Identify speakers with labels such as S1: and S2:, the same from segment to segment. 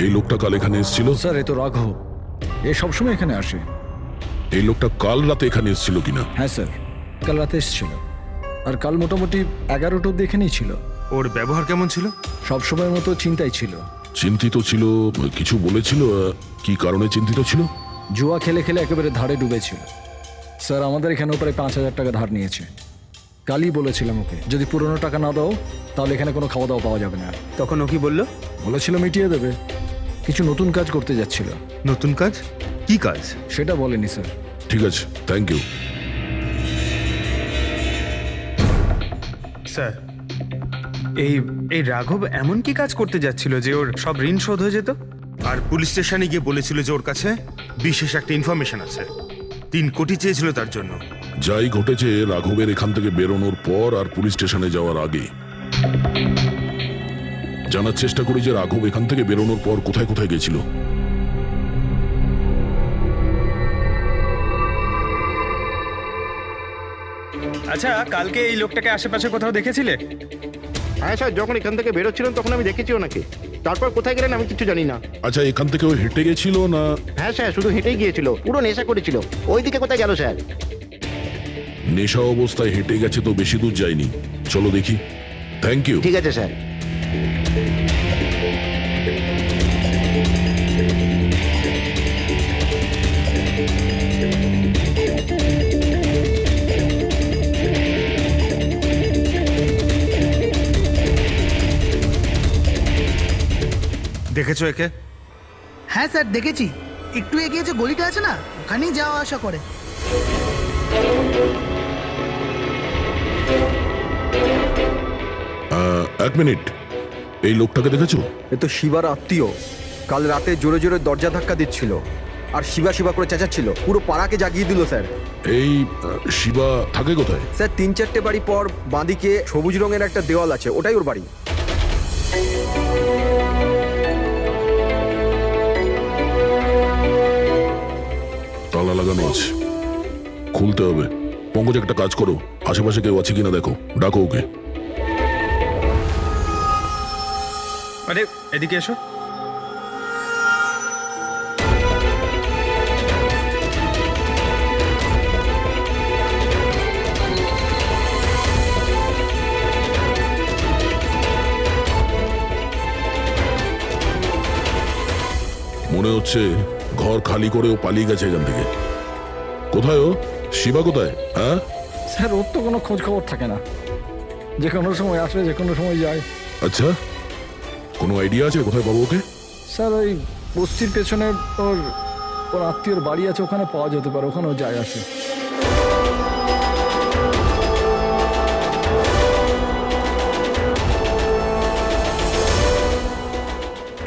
S1: এই লোকটা কাল এখানে এসেছিল?
S2: স্যার এ তো রাঘব, এ সবসময় এখানে আসে।
S1: এই লোকটা কাল রাতে এখানে এসেছিল কিনা?
S2: হ্যাঁ স্যার, কাল রাতে এসেছিল, আর কাল মোটামুটি 11টা অব্দি এখানেই ছিল।
S3: ওর ব্যবহার কেমন ছিল?
S2: সবসময়ের মতো চিন্তায় ছিল।
S1: চিন্তিত ছিল? কিছু বলেছিল? কি কারণে চিন্তিত ছিল?
S2: জুয়া খেলে খেলে একেবারে ধারে ডুবেছিল। স্যার আমাদের এখানেও প্রায় 5,000 টাকা ধার নিয়েছে। কালই বলেছিলাম ওকে, যদি পুরনো টাকা না দাও তাহলে এখানে কোনো খাওয়া দাওয়া পাওয়া যাবে না।
S4: তখন ও কি বললো?
S2: বলেছিল মিটিয়ে দেবে, কিছু নতুন কাজ করতে যাচ্ছিল।
S3: নতুন কাজ? কি কাজ?
S2: সেটা বলেনি স্যার।
S1: ঠিক আছে, থ্যাংক ইউ।
S5: স্যার, এই রাঘব এমন কি কাজ করতে যাচ্ছিল যে ওর সব ঋণ শোধ হয়ে যেত?
S3: আর পুলিশ স্টেশনে গিয়ে বলেছিল যে ওর কাছে বিশেষ একটা ইনফরমেশন আছে, 3 কোটি চেয়েছিল তার জন্য।
S1: যাই ঘটেছে রাঘবের এখান থেকে বেরোনোর পর আর পুলিশ স্টেশনে যাওয়ার আগে জানার চেষ্টা করি যে রাঘব এখান থেকে বেরোনোর পর কোথায় কোথায় গেছিল।
S5: আচ্ছা, কালকে এই লোকটাকে আশেপাশে কোথাও দেখেছিলে?
S6: হ্যাঁ স্যার, যখন এখান থেকে বেরোচ্ছিলেন তখন আমি দেখেছি ওনাকে। তারপর কোথায় গেলেন আমি কিছু জানি না।
S1: আচ্ছা, এখান থেকে ও হেঁটে গেছিল না?
S6: হ্যাঁ স্যার, শুধু হেঁটেই গিয়েছিল, পুরো নেশা করেছিল। ওইদিকে কোথায় গেল স্যার?
S1: নেশা অবস্থায় হেঁটে গেছে তো বেশি দূর যায়নি। চলো দেখি। Thank you.
S6: ঠিক আছে স্যার।
S3: দেখেছো একে?
S7: হ্যাঁ স্যার দেখেছি, একটু এগিয়ে যে গলিটা আছে না, ওখানেই যাওয়া আসা করে।
S1: এক মিনিট, এই লোকটাকে দেখেছো?
S4: এ তো শিবার আত্মীয়। কাল রাতে জোরে জোরে দরজা ধাক্কা দিচ্ছিল আর শিবা শিবা করে চেঁচাচ্ছিল, পুরো পাড়াকে জাগিয়ে দিল স্যার।
S1: এই শিবা থাকে কোথায়?
S4: স্যার 3-4টে বাড়ি পর বাঁদিকে সবুজ রঙের একটা দেওয়াল আছে, ওটাই ওর বাড়ি।
S1: তালা লাগানো আছে, খুলতে হবে। পঙ্কজ একটা কাজ করো, আশেপাশে কেউ আছে কিনা দেখো, ডাকো ওকে।
S5: আরে এদিকে এসো।
S1: মনে হচ্ছে ঘর খালি করে ও পালিয়ে গেছে এখান থেকে। কোথায় ও? শিবা কোথায়? হ্যাঁ
S2: স্যার ওর তো কোনো খোঁজ খবর থাকে না, যে কোনো সময় আসে যে কোনো সময় যায়।
S1: আচ্ছা, কোনো আইডিয়া আছে কোথায় পাবো ওকে?
S2: স্যার ওই বস্তির পেছনে ওর ওর আত্মীয়র বাড়ি আছে, ওখানে পাওয়া যেতে পারে, ওখানেও যায় আসে।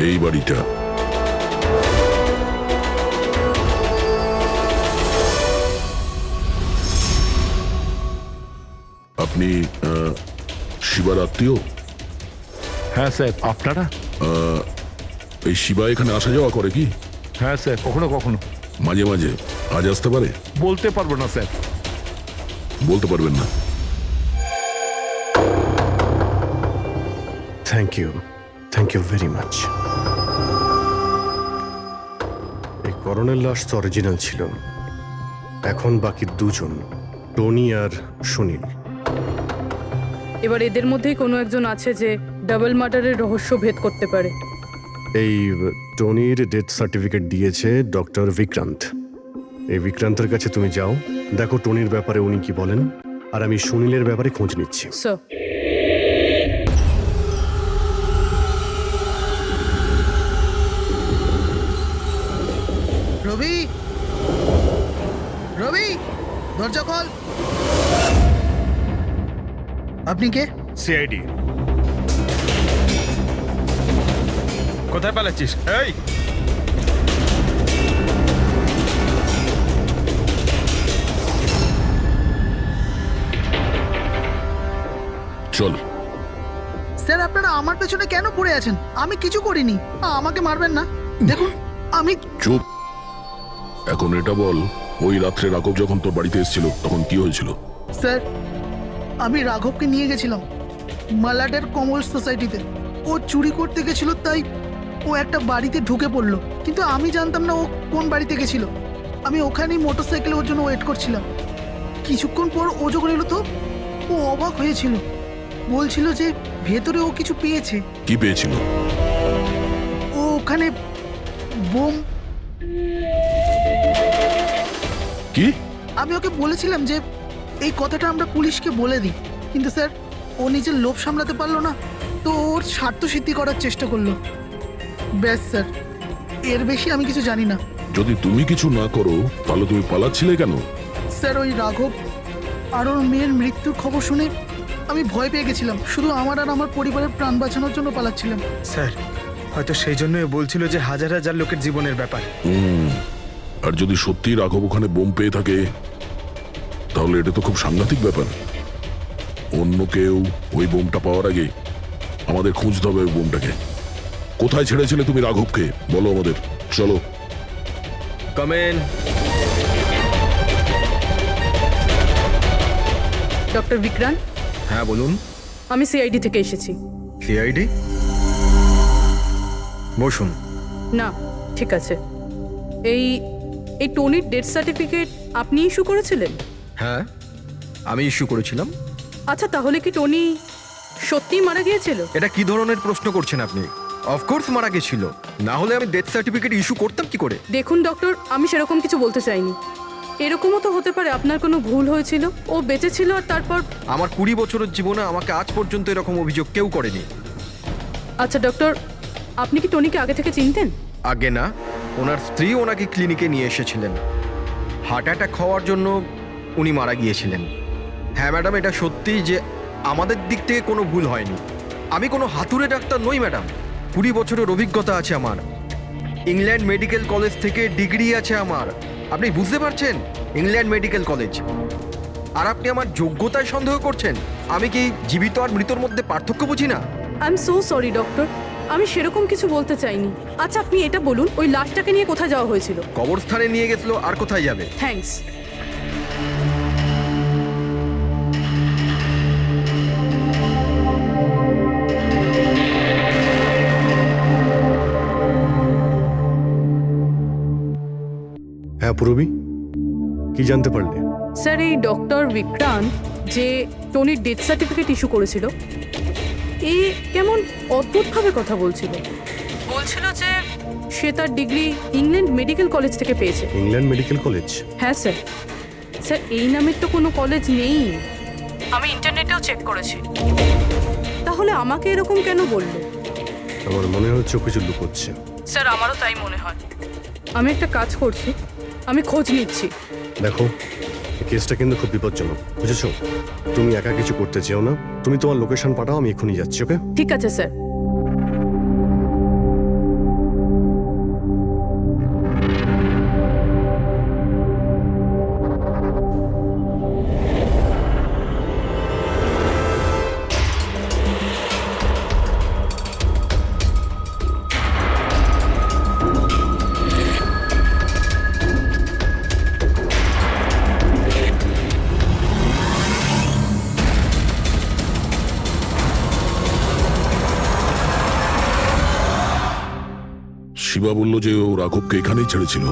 S1: এই বাড়িটা। আপনি শিবার আত্মীয়?
S8: হ্যাঁ স্যার। আপনারা?
S1: এই শিবা এখানে আসা যাওয়া করে কি?
S8: হ্যাঁ স্যার, কখনো কখনো।
S1: মাঝে মাঝে। আজ আসতে পারে?
S8: বলতে পারবো না স্যার।
S1: বলতে পারবেন না?
S9: Thank you very much. এই করণের লাশ তো অরিজিনাল ছিল, এখন বাকি 2 জন, টনি আর সুনীল।
S10: এবার এদের মধ্যেই কোনো একজন আছে যে ডাবল মার্ডারের রহস্য ভেদ করতে পারে।
S9: এই টনির ডেথ সার্টিফিকেট দিয়েছে ডক্টর বিক্রান্ত। এই বিক্রান্তের কাছে তুমি যাও, দেখো টনির ব্যাপারে উনি কি বলেন, আর আমি সুনীলের ব্যাপারে খোঁজ নিচ্ছি।
S10: স্যার,
S7: রবি, রবি, দরজা খোল। আপনি কে?
S3: সিআইডি।
S5: কোথায় পালাচ্ছিস? এই
S1: চল।
S7: স্যার আপনারা আমার পেছনে কেন পড়ে আছেন? আমি কিছু করিনি, আমাকে মারবেন না। দেখুন আমি।
S1: চুপ। এখন এটা বল, ওই রাত্রে রাঘব যখন তোর বাড়িতে এসেছিল তখন কি হয়েছিল?
S7: স্যার আমি রাঘবকে নিয়ে গেছিলাম মালাডের কমল সোসাইটিতে। ও চুরি করতে গেছিল, তাই ও একটা বাড়িতে ঢুকে পড়লো, কিন্তু আমি জানতাম না ও কোন বাড়িতে গেছিল। আমি ওখানেই মোটরসাইকেলে ওর জন্য ওয়েট করছিলাম। কিছুক্ষণ পর ও যখন এলো তো ও অবাক হয়েছিল, বলছিল যে ভেতরে ও কিছু পেয়েছে।
S1: কি পেয়েছিল?
S7: ও ওখানে বোম।
S1: কি?
S7: আমি ওকে বলেছিলাম যে এই কথাটা আমরা পুলিশকে বলে দিই, কিন্তু স্যার ও নিজের লোভ সামলাতে পারলো না, তো ওর স্বার্থ সিদ্ধি করার চেষ্টা করলো। ব্যাস স্যার, এর বেশি আমি কিছু জানি না।
S1: যদি তুমি কিছু না করো তাহলে তুমি পালাচ্ছিলে কেন?
S7: স্যার ওই রাঘব আর ওর মেয়ের মৃত্যুর খবর শুনে আমি ভয় পেয়ে গেছিলাম, শুধু আমার আর আমার পরিবারের প্রাণ বাঁচানোর জন্য পালাচ্ছিলাম।
S5: স্যার হয়তো সেই জন্যই বলছিল যে হাজার হাজার লোকের জীবনের ব্যাপার।
S1: আর যদি সত্যি রাঘব ওখানে বোম পেয়ে থাকে তাহলে এটা তো খুব সাংঘাতিক ব্যাপার। অন্য কেউ ওই বোমটা পাওয়ার আগে আমাদের খুঁজতে হবে ওই বোমটাকে। কোথায় ছেড়েছিলে তুমি রাঘবকে বলো আমাদের। চলো।
S5: কমেন।
S10: ডক্টর বিক্রান্ত,
S4: হ্যাঁ বলুন।
S10: আমি সিআইডি থেকে এসেছি।
S4: সিআইডি? বসুন।
S10: না, ঠিক আছে। এই এই টনির ডেথ সার্টিফিকেট আপনি ইস্যু করেছিলেন?
S4: হ্যাঁ, আমি ইস্যু করেছিলাম।
S10: আচ্ছা, তাহলে কি টনি সত্যিই মারা গিয়েছিল?
S4: এটা কি ধরনের প্রশ্ন করছেন আপনি? অফকোর্স মারা গেছিল, না হলে আমি ডেথ সার্টিফিকেট ইস্যু করতাম কি করে?
S10: দেখুন ডক্টর, আমি সেরকম কিছু বলতে চাইনি। এরকমও তো হতে পারে আপনার কোনো ভুল হয়েছিল, ও বেঁচে ছিল আর তারপর।
S4: আমার 20 বছরের জীবনে আমাকে আজ পর্যন্ত এরকম অভিযোগ কেউ করেনি।
S10: আচ্ছা ডক্টর, আপনি কি টনিকে আগে থেকে চিনতেন?
S4: আগে না, ওনার স্ত্রী ওনাকে ক্লিনিকে নিয়ে এসেছিলেন। হার্ট অ্যাটাক হওয়ার জন্য উনি মারা গিয়েছিলেন। হ্যাঁ ম্যাডাম, এটা সত্যি যে আমাদের দিক থেকে কোনো ভুল হয়নি। আমি কোনো হাতুড়ে ডাক্তার নই ম্যাডাম। 20 বছরের অভিজ্ঞতা আছে আমার। ইংল্যান্ড মেডিকেল কলেজ থেকে ডিগ্রি আছে আমার। আপনি বুঝতে পারছেন? England medical college. আর আপনি আমার যোগ্যতায় সন্দেহ করছেন? আমি কি জীবিত আর মৃতর মধ্যে পার্থক্য বুঝি না?
S10: I am so sorry doctor, আমি সেরকম কিছু বলতে চাইনি। আচ্ছা আপনি এটা বলুন, ওই লাশটাকে নিয়ে কোথায় যাওয়া হয়েছিল?
S4: কবরস্থানে নিয়ে গেছিল, আর কোথায় যাবে?
S10: থ্যাঙ্কস।
S9: হ্যাঁ পূরবী, কি জানতে পারলে?
S10: স্যার, এই ডক্টর বিক্রান্ত যে টনির ডেথ সার্টিফিকেট ইস্যু করেছিল, এ কেমন অদ্ভুতভাবে কথা বলছিল। বলছিল যে সে তার ডিগ্রি ইংল্যান্ড মেডিকেল কলেজ থেকে পেয়েছে।
S9: England medical college?
S10: হ্যাঁ স্যার। স্যার, এই নামের তো কোনো কলেজ নেই, আমি ইন্টারনেটেও চেক করেছি। তাহলে আমাকে এরকম কেন বললো?
S9: আমার মনে হচ্ছে ও কিছু লুকোচ্ছে।
S10: স্যার, আমারও তাই মনে হয়। আমি একটা কাজ করছি, আমি খোঁজ নিচ্ছি।
S9: দেখো, এই কেসটা কিন্তু খুব বিপজ্জনক, বুঝেছো? তুমি একা কিছু করতে চেও না। তুমি তোমার লোকেশন পাঠাও, আমি এক্ষুনি যাচ্ছি। ওকে?
S10: ঠিক আছে স্যার।
S1: শিবা বলল যে ও রাঘবকে এখানেই ছেড়েছিল।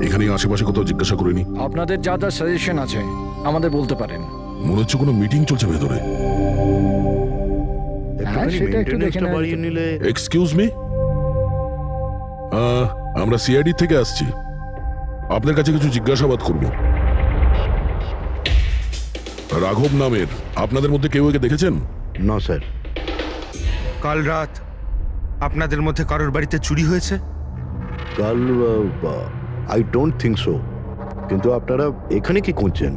S1: এখানেই আশেপাশে কোথাও জিজ্ঞাসা করিনি?
S2: আপনাদের যা যা সাজেশন আছে আমাদের বলতে পারেন।
S1: মনে হচ্ছে কোনো মিটিং চলছে ভেতরে।
S2: হ্যাঁ, সেটা একটু দেখে
S6: মেইনটেনেন্সটা
S2: নেওয়া
S6: বাড়িয়ে
S2: যেত।
S6: নিলে।
S1: এক্সকিউজ মি, আমরা সিআইডি থেকে আসছি। আপনার কাছে কিছু জিজ্ঞাসাবাদ করব। রাঘব নামের আপনাদের মধ্যে কেউ একে দেখেছেন?
S6: না স্যার।
S3: কাল রাত আপনাদের মধ্যে কারোর বাড়িতে চুরি হয়েছে?
S6: কাল আই ডোন্ট থিঙ্ক সো। কিন্তু আপনারা এখানে কি করছেন?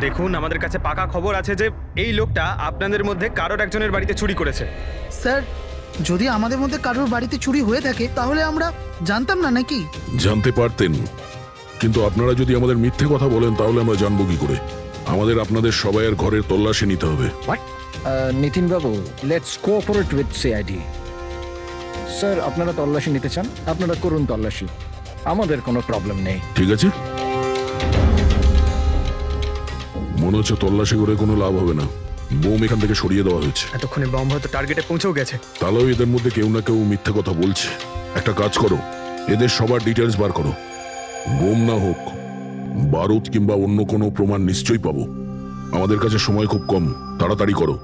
S5: দেখুন, আমাদের কাছে পাকা খবর আছে যে এই লোকটা আপনাদের মধ্যে কারোর একজনের বাড়িতে চুরি করেছে।
S7: স্যার, যদি আমাদের মধ্যে কারোর বাড়িতে চুরি হয়ে থাকে তাহলে আমরা জানতাম না নাকি?
S1: জানতে পারতেন, কিন্তু আপনারা যদি আমাদের মিথ্যে কথা বলেন তাহলে আমরা জানবো কি করে? আমাদের আপনাদের সবাইয়ের ঘরের তল্লাশি নিতে হবে।
S2: নিতিন বাবু, let's cooperate with CID. Sir, আপনারা তল্লাশি নিতে চান, আপনারা করুন তল্লাশি, আমাদের কোনো প্রবলেম নেই।
S1: ঠিক আছে, মনে হচ্ছে তল্লাশি করে কোনো লাভ হবে না। বোম এখান থেকে সরিয়ে দেওয়া হয়েছে।
S5: এতক্ষণে বম হয়তো টার্গেটে পৌঁছেও গেছে।
S1: তাহলেও এদের মধ্যে কেউ না কেউ মিথ্যে কথা বলছে। একটা কাজ করো, এদের সবার ডিটেলস বার করো। বোম না হোক, বারুদ কিংবা অন্য কোনো প্রমাণ নিশ্চয়ই পাবো। আমাদের কাছে সময় খুব কম, তাড়াতাড়ি করো।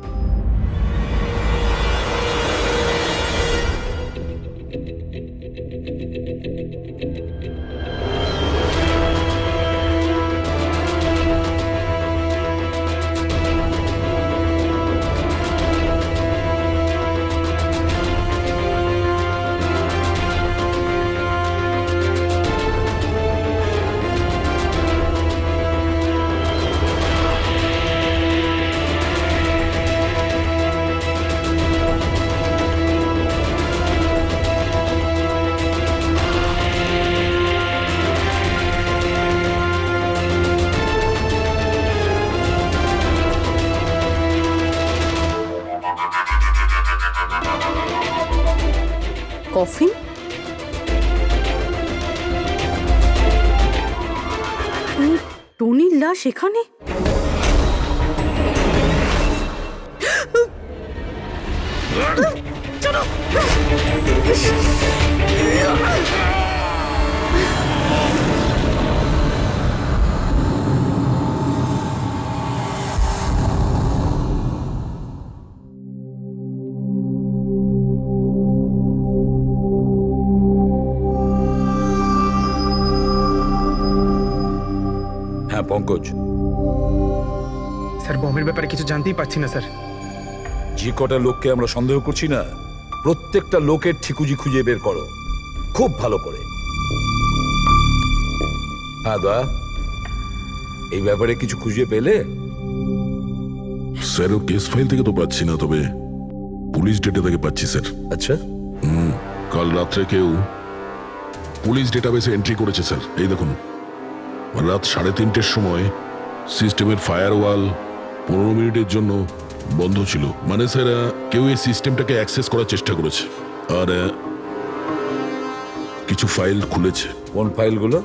S10: কফিন? টনির লাশ এখানে?
S8: হ্যাঁ পঙ্কজ,
S5: স্যার বমের ব্যাপারে কিছু জানতেই পারছি না স্যার।
S8: যে কটা লোককে আমরা সন্দেহ করছি না, প্রত্যেকটা লোকের ঠিকুজি খুঁজে বের করো খুব ভালো করে। হ্যাঁ দা, এই ব্যাপারে কিছু খুঁজে পেলে?
S1: স্যার, ও কেস ফাইল থেকে তো পাচ্ছি না, তবে পুলিশ ডেটা থেকে পাচ্ছি স্যার।
S8: আচ্ছা,
S1: কাল রাত্রে কেউ পুলিশ ডেটাবেসে এন্ট্রি করেছে স্যার। এই দেখুন, রাত 3:30-র সময় সিস্টেমের ফায়ারওয়াল 15 মিনিটের জন্য বন্ধ ছিল। মানে স্যার, কেউ এই সিস্টেমটাকে অ্যাক্সেস করার চেষ্টা করেছে আর কিছু ফাইল খুলেছে।
S8: কোন ফাইলগুলো?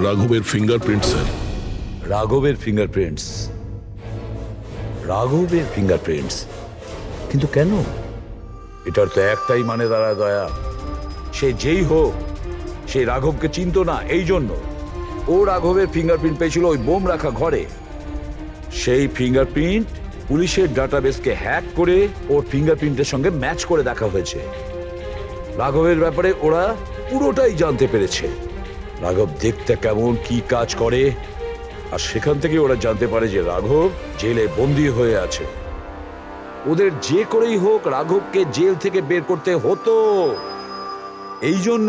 S1: রাঘবের ফিঙ্গারপ্রিন্ট স্যার।
S8: রাঘবের ফিঙ্গারপ্রিন্টস? রাঘবের ফিঙ্গারপ্রিন্টস? কিন্তু কেন? এটার তো একটাই মানে দাঁড়ায় দয়া, সে যেই হোক সেই রাঘবকে চিনতো না, এই জন্য ও রাঘবের ফিঙ্গারপ্রিন্ট পেয়েছিল ওই বোম রাখা ঘরে। সেই ফিঙ্গারপ্রিন্ট পুলিশের ডাটাবেসকে হ্যাক করে ওর ফিঙ্গারপ্রিন্টের সঙ্গে ম্যাচ করে দেখা হয়েছে। রাঘবের ব্যাপারে ওরা পুরোটাই জানতে পেরেছে, রাঘব দেখতে কেমন, কি কাজ করে, আর সেখান থেকে ওরা জানতে পারে যে রাঘব জেলে বন্দী হয়ে আছে। ওদের যে করেই হোক রাঘবকে জেল থেকে বের করতে হতো। এই জন্য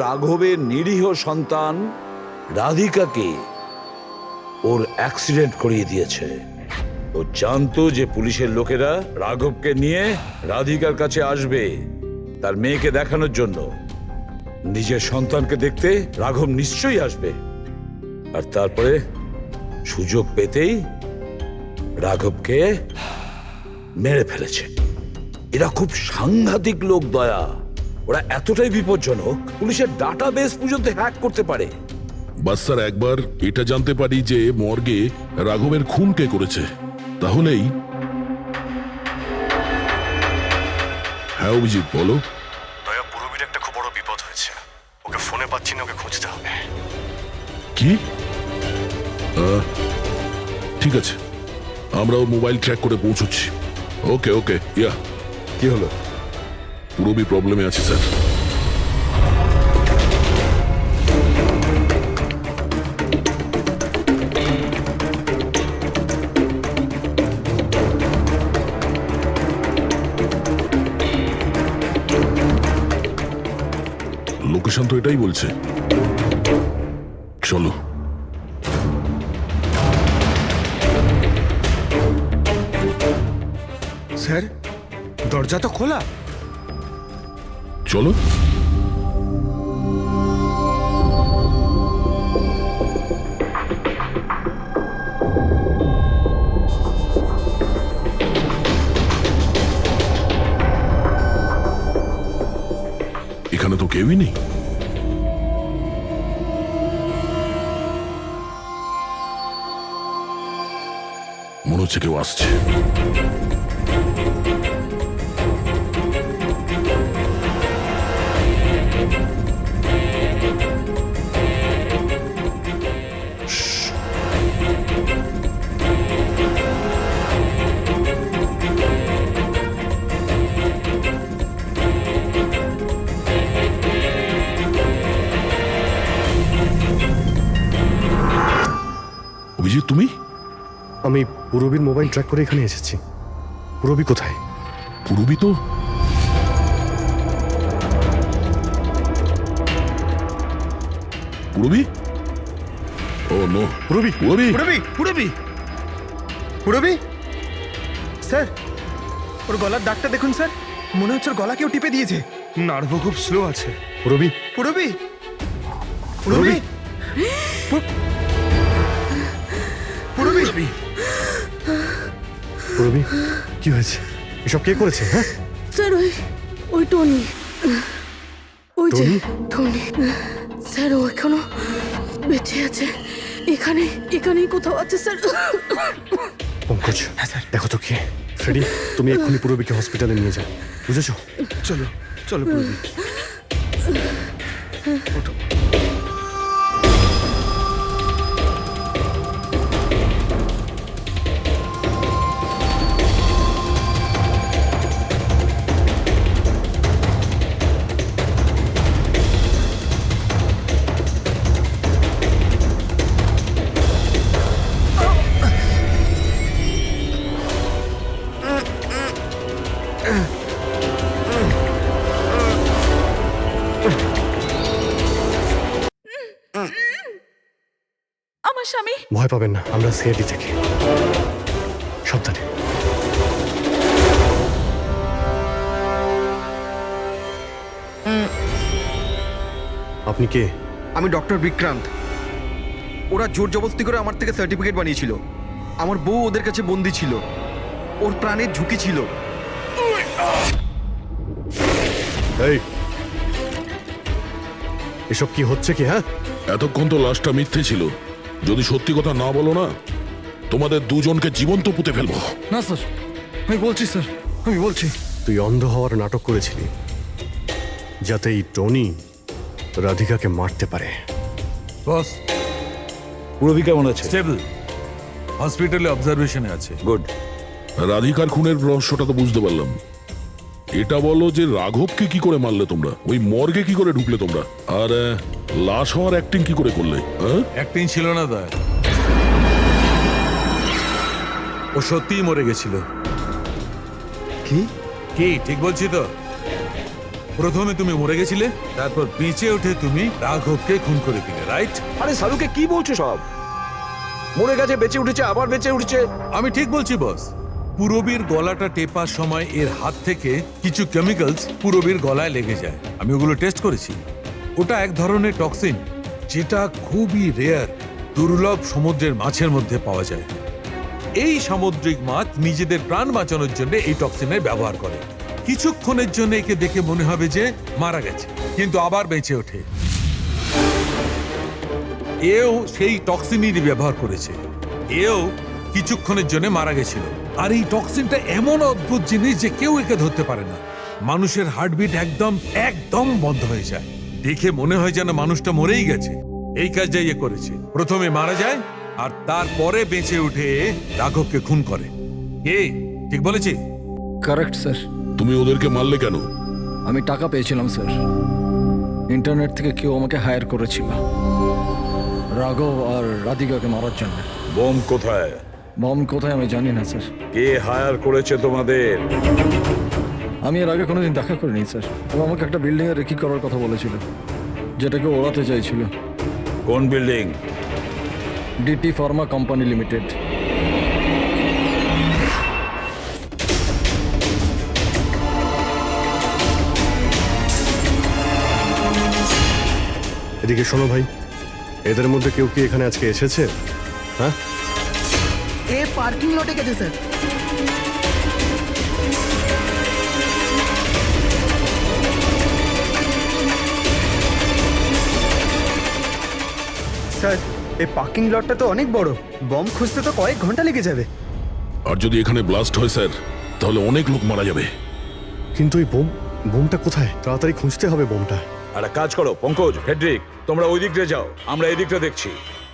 S8: রাঘবের নিরীহ সন্তান রাধিকাকে ওর অ্যাক্সিডেন্ট করিয়ে দিয়েছে। ও জানতো যে পুলিশের লোকেরা রাঘবকে নিয়ে রাধিকার কাছে আসবে তার মেয়েকে দেখানোর জন্য। নিজের সন্তানকে দেখতে রাঘব নিশ্চয়ই আসবে, আর তারপরে সুযোগ পেতেই রাঘবকে মেরে ফেলেছে। এরা খুব সাংঘাতিক লোক দয়া, ওরা এতটাই বিপজ্জনক পুলিশের ডাটাবেস পর্যন্ত হ্যাক করতে পারে।
S1: বাস স্যার, একবার এটা জানতে পারি যে মর্গে রাঘবের খুন কে করেছে, তাহলেই। হ্যাঁ অভিজিৎ, বলো।
S9: দয়া, পুরবীর একটা খুব বড় বিপদ হয়েছে, ওকে ফোনে পাচ্ছি না, ওকে খুঁজতে হবে।
S1: কি? ঠিক আছে, আমরা ওর মোবাইল ট্র্যাক করে পৌঁছচ্ছি। ওকে ওকে, ইয়া।
S8: কি হলো?
S1: পুরবী প্রবলেমে আছে স্যার। লোকেশন তো এটাই বলছে। চলো।
S5: স্যার, দরজা তো খোলা।
S1: চলো। এখানে তো কেউই নেই। মনে হচ্ছে কেউ আসছে। অভিজিৎ, তুমি?
S9: আমি পুরবীর মোবাইল ট্র্যাক করে এখানে এসেছি। পুরবী কোথায়?
S1: পুরবী তো পুরবী? ও নো,
S9: পুরবী,
S1: পুরবী!
S5: পুরবি পুরবি পুরবি স্যার, ওর গলার দাগটা দেখুন স্যার, মনে হচ্ছে ওর গলা কেউ টিপে দিয়েছে।
S3: নার্ভও খুব স্লো আছে।
S9: পুরবী,
S5: পুরবি পুরবি পুরবি
S9: পুরবী, কি হয়েছে? এসব কে করেছে? হ্যাঁ,
S10: স্যার ওই টনি, ওই যে
S9: টনি?
S10: টনি স্যার, ও এখনো বেঁচে আছে। এখানেই কোথাও আছে স্যার।
S9: পঙ্কজ, দেখো তো কে। ফ্রেডি, তুমি এক্ষুনি পুরবীকে হসপিটালে নিয়ে যাও, বুঝেছো?
S3: চলো চলো পুরবি।
S10: আমার স্বামী।
S9: ভয় পাবেন না, আমরা সিআইডি থেকে। সাবধানে। আপনি কে?
S4: আমি ডক্টর বিক্রান্ত। ওরা জোর জবরদস্তি করে আমার থেকে সার্টিফিকেট বানিয়েছিল। আমার বউ ওদের কাছে বন্দি ছিল, ওর প্রাণের ঝুঁকি ছিল।
S9: এই, এসব কি হচ্ছে কি? হ্যাঁ,
S1: এতক্ষণ তো লাশটা মিথ্যে ছিল। যদি সত্যি কথা না বলো না, তোমাদের দুজনকে জীবন্ত পুঁতে ফেলবো।
S2: না স্যার, আমি বলছি স্যার, আমি বলছি।
S9: তুই অন্ধ হওয়ার নাটক করেছিলি যাতে এই টনি রাধিকাকে মারতে পারে।
S8: বস, পুরবী কেমন আছে? স্টেবল, হসপিটালে অবজারভেশনে আছে। গুড।
S1: রাধিকার খুনের রহস্যটা তো বুঝতে পারলাম। এটা বলো যে রাঘবকে কি করে মারলে তোমরা? ওই মর্গে কি করে ঢুকলে তোমরা? আর লাশ হওয়ার অ্যাক্টিং কি করে করলে?
S8: অ্যাক্টিং ছিল না দা, ও সত্যিই মরে গেছিল।
S5: কি
S8: কি ঠিক বলছি তো? প্রথমে তুমি মরে গেছিলে, তারপর বেঁচে উঠে তুমি রাঘবকে খুন করে দিলে, রাইট?
S11: আরে সালুকে কি বলছো সব? মরে গেছে, বেঁচে উঠেছে, আবার বেঁচে উঠছে।
S8: আমি ঠিক বলছি বস। পুরবীর গলাটা টেপার সময় এর হাত থেকে কিছু কেমিক্যালস পুরবীর গলায় লেগে যায়। আমি ওগুলো টেস্ট করেছি। ওটা এক ধরনের টক্সিন, যেটা খুবই রেয়ার, দুর্লভ সমুদ্রের মাছের মধ্যে পাওয়া যায়। এই সামুদ্রিক মাছ নিজেদের প্রাণ বাঁচানোর জন্য এই টক্সিনের ব্যবহার করে। কিছুক্ষণের জন্য একে দেখে মনে হবে যে মারা গেছে, কিন্তু আবার বেঁচে ওঠে। এও সেই টক্সিনই ব্যবহার করেছে। এও কিছুক্ষণের জন্য মারা গেছিল। আর এই টক্সিনটা এমন অদ্ভুত জিনিস যে কেউ একে ধরতে পারে না। মানুষের হার্টবিট একদম বন্ধ হয়ে যায়। দেখে মনে হয় যেন মানুষটা মরেই গেছে। এই কাজটাই এ করেছে। প্রথমে মারা যায় আর তারপরে বেঁচে উঠে রাঘবকে খুন করে। ঠিক বলেছি?
S2: Correct sir.
S1: তুমি ওদেরকে মারলে কেন?
S2: আমি টাকা পেয়েছিলাম স্যার। ইন্টারনেট থেকে কেউ আমাকে হায়ার করেছিল রাঘব আর রাধিকাকে মারার জন্য।
S11: বোম কোথায়?
S2: বম কোথায় আমি জানি না স্যার।
S11: কে হায়ার করেছে তোমাদের?
S2: আমি এর আগে কোনোদিন দেখা করিনি স্যার। ও আমাকে একটা বিল্ডিংয়ে রেকি করার কথা বলেছিল, যেটাকে ওড়াতে চাইছিল।
S11: কোন building?
S2: DT pharma company limited.
S9: এদিকে শোনো ভাই, এদের মধ্যে কেউ কি এখানে আজকে এসেছে? হ্যাঁ,
S7: এ পার্কিং লটে গেছে স্যার।
S5: স্যার, এই পার্কিং লটটা তো অনেক বড়। বম খুঁজতে তো কয়েক ঘন্টা লেগে যাবে।
S1: আর যদি এখানে ব্লাস্ট হয় স্যার, তাহলে অনেক লোক মারা যাবে।
S9: কিন্তু এই বোমটা কোথায়? তাড়াতাড়ি খুঁজতে হবে বোমটা।
S11: আর এক কাজ করো পঙ্কজ, ফেডরিক, তোমরা ওই দিকটা যাও, আমরা এই দিকটা দেখছি।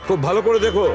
S11: খুব ভালো করে দেখো।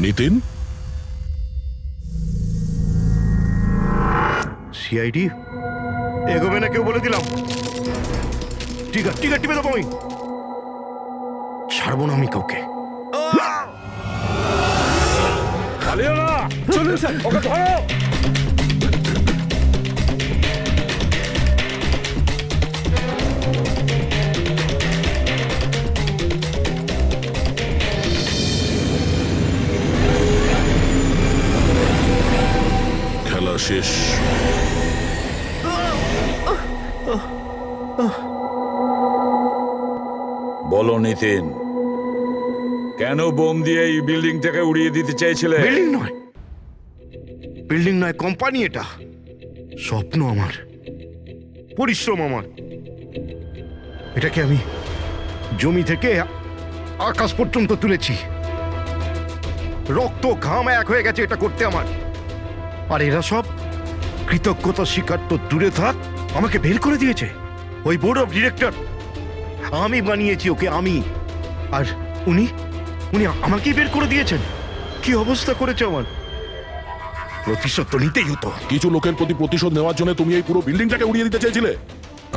S1: নিতিন,
S6: সিআইডি এগোবে না কেউ বলে দিলাম। ঠিক আছে টিপে দেবো আমি, ছাড়বো না আমি কাউকে।
S11: পালিও না, চলুন স্যার, ওকে ধরো।
S1: খেলা শেষ।
S11: বলো নিতিন, কেন বোম দিয়ে এই বিল্ডিংটাকে উড়িয়ে দিতে চেয়েছিলে?
S6: বিল্ডিং নয় কোম্পানি, এটা স্বপ্ন আমার, পরিশ্রম আমার। এটাকে আমি জমি থেকে আকাশ পর্যন্ত তুলেছি, রক্ত ঘাম এক হয়ে গেছে এটা করতে আমার। আর এরা সব কৃতজ্ঞতা স্বীকার তো দূরে থাক, আমাকে বের করে দিয়েছে। ওই বোর্ড অফ ডিরেক্টর, আমি বানিয়েছি ওকে, আমি। আর উনি আমাকেই বের করে দিয়েছেন। কি অবস্থা করেছে আমার! প্রতিশোধ তো নিতেই হতো।
S1: কিছু লোকের প্রতি প্রতিশোধ নেওয়ার জন্য তুমি এই পুরো বিল্ডিংটাকে উড়িয়ে দিতে চেয়েছিলে?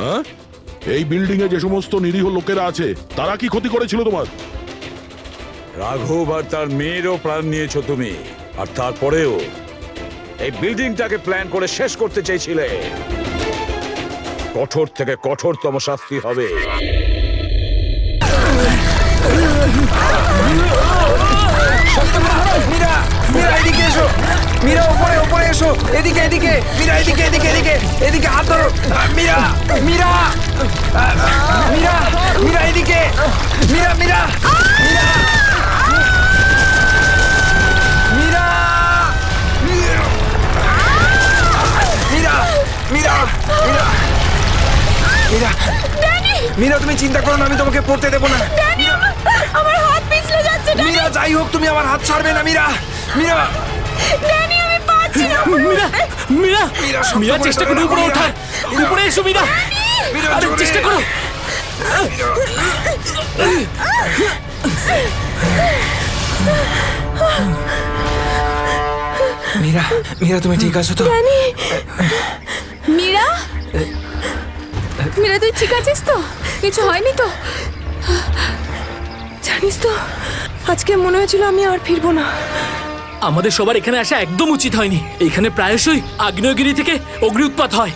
S1: হ্যাঁ, এই বিল্ডিং এ যে সমস্ত নিরীহ লোকেরা আছে তারা কি ক্ষতি করেছিল তোমার?
S11: রাঘব আর তার মেয়েরও প্রাণ নিয়েছো তুমি, আর তারপরেও এই বিল্ডিংটাকে প্ল্যান করে শেষ করতে চেয়েছিলে। কঠোর থেকে কঠোরতম শাস্তি হবে।
S5: মীরা, মীরা এদিকে এসো, মীরা উপরে উপরে এসো, এদিকে এদিকে, মীরা এদিকে এদিকে এদিকে এদিকে হাত ধরো। মীরা, মীরা, মীরা, মীরা এদিকে, মীরা, মীরা, মীরা, মীরা, মীরা, মীরা, মীরা, মীরা, মীরা তুমি চিন্তা করো না, আমি তোমাকে পড়তে দেবো না।
S10: আমার হাত পিছলে যাচ্ছে।
S5: মীরা যাই হোক তুমি আমার হাত ছাড়বে না। মীরা, মীরা,
S10: ড্যানি, আমি পাচ্ছি না। মীরা, মীরা,
S5: মীরা,
S10: মীরা চেষ্টা করো উপরে ওঠার। উপরে এসো মীরা, আরে চেষ্টা করো।
S5: মীরা, মীরা তুমি ঠিক আছো তো?
S10: ড্যানি, মীরা, মীরা তুই ঠিক আছিস তো? কিছু হয়নি তো? জানিস তো, আজকে মনে হয়েছিল আমি আর ফিরবো না।
S12: আমাদের সবার এখানে আসা একদম উচিত হয়নি। এখানে প্রায়শই আগ্নেয়গিরি থেকে অগ্নি উৎপাত হয়।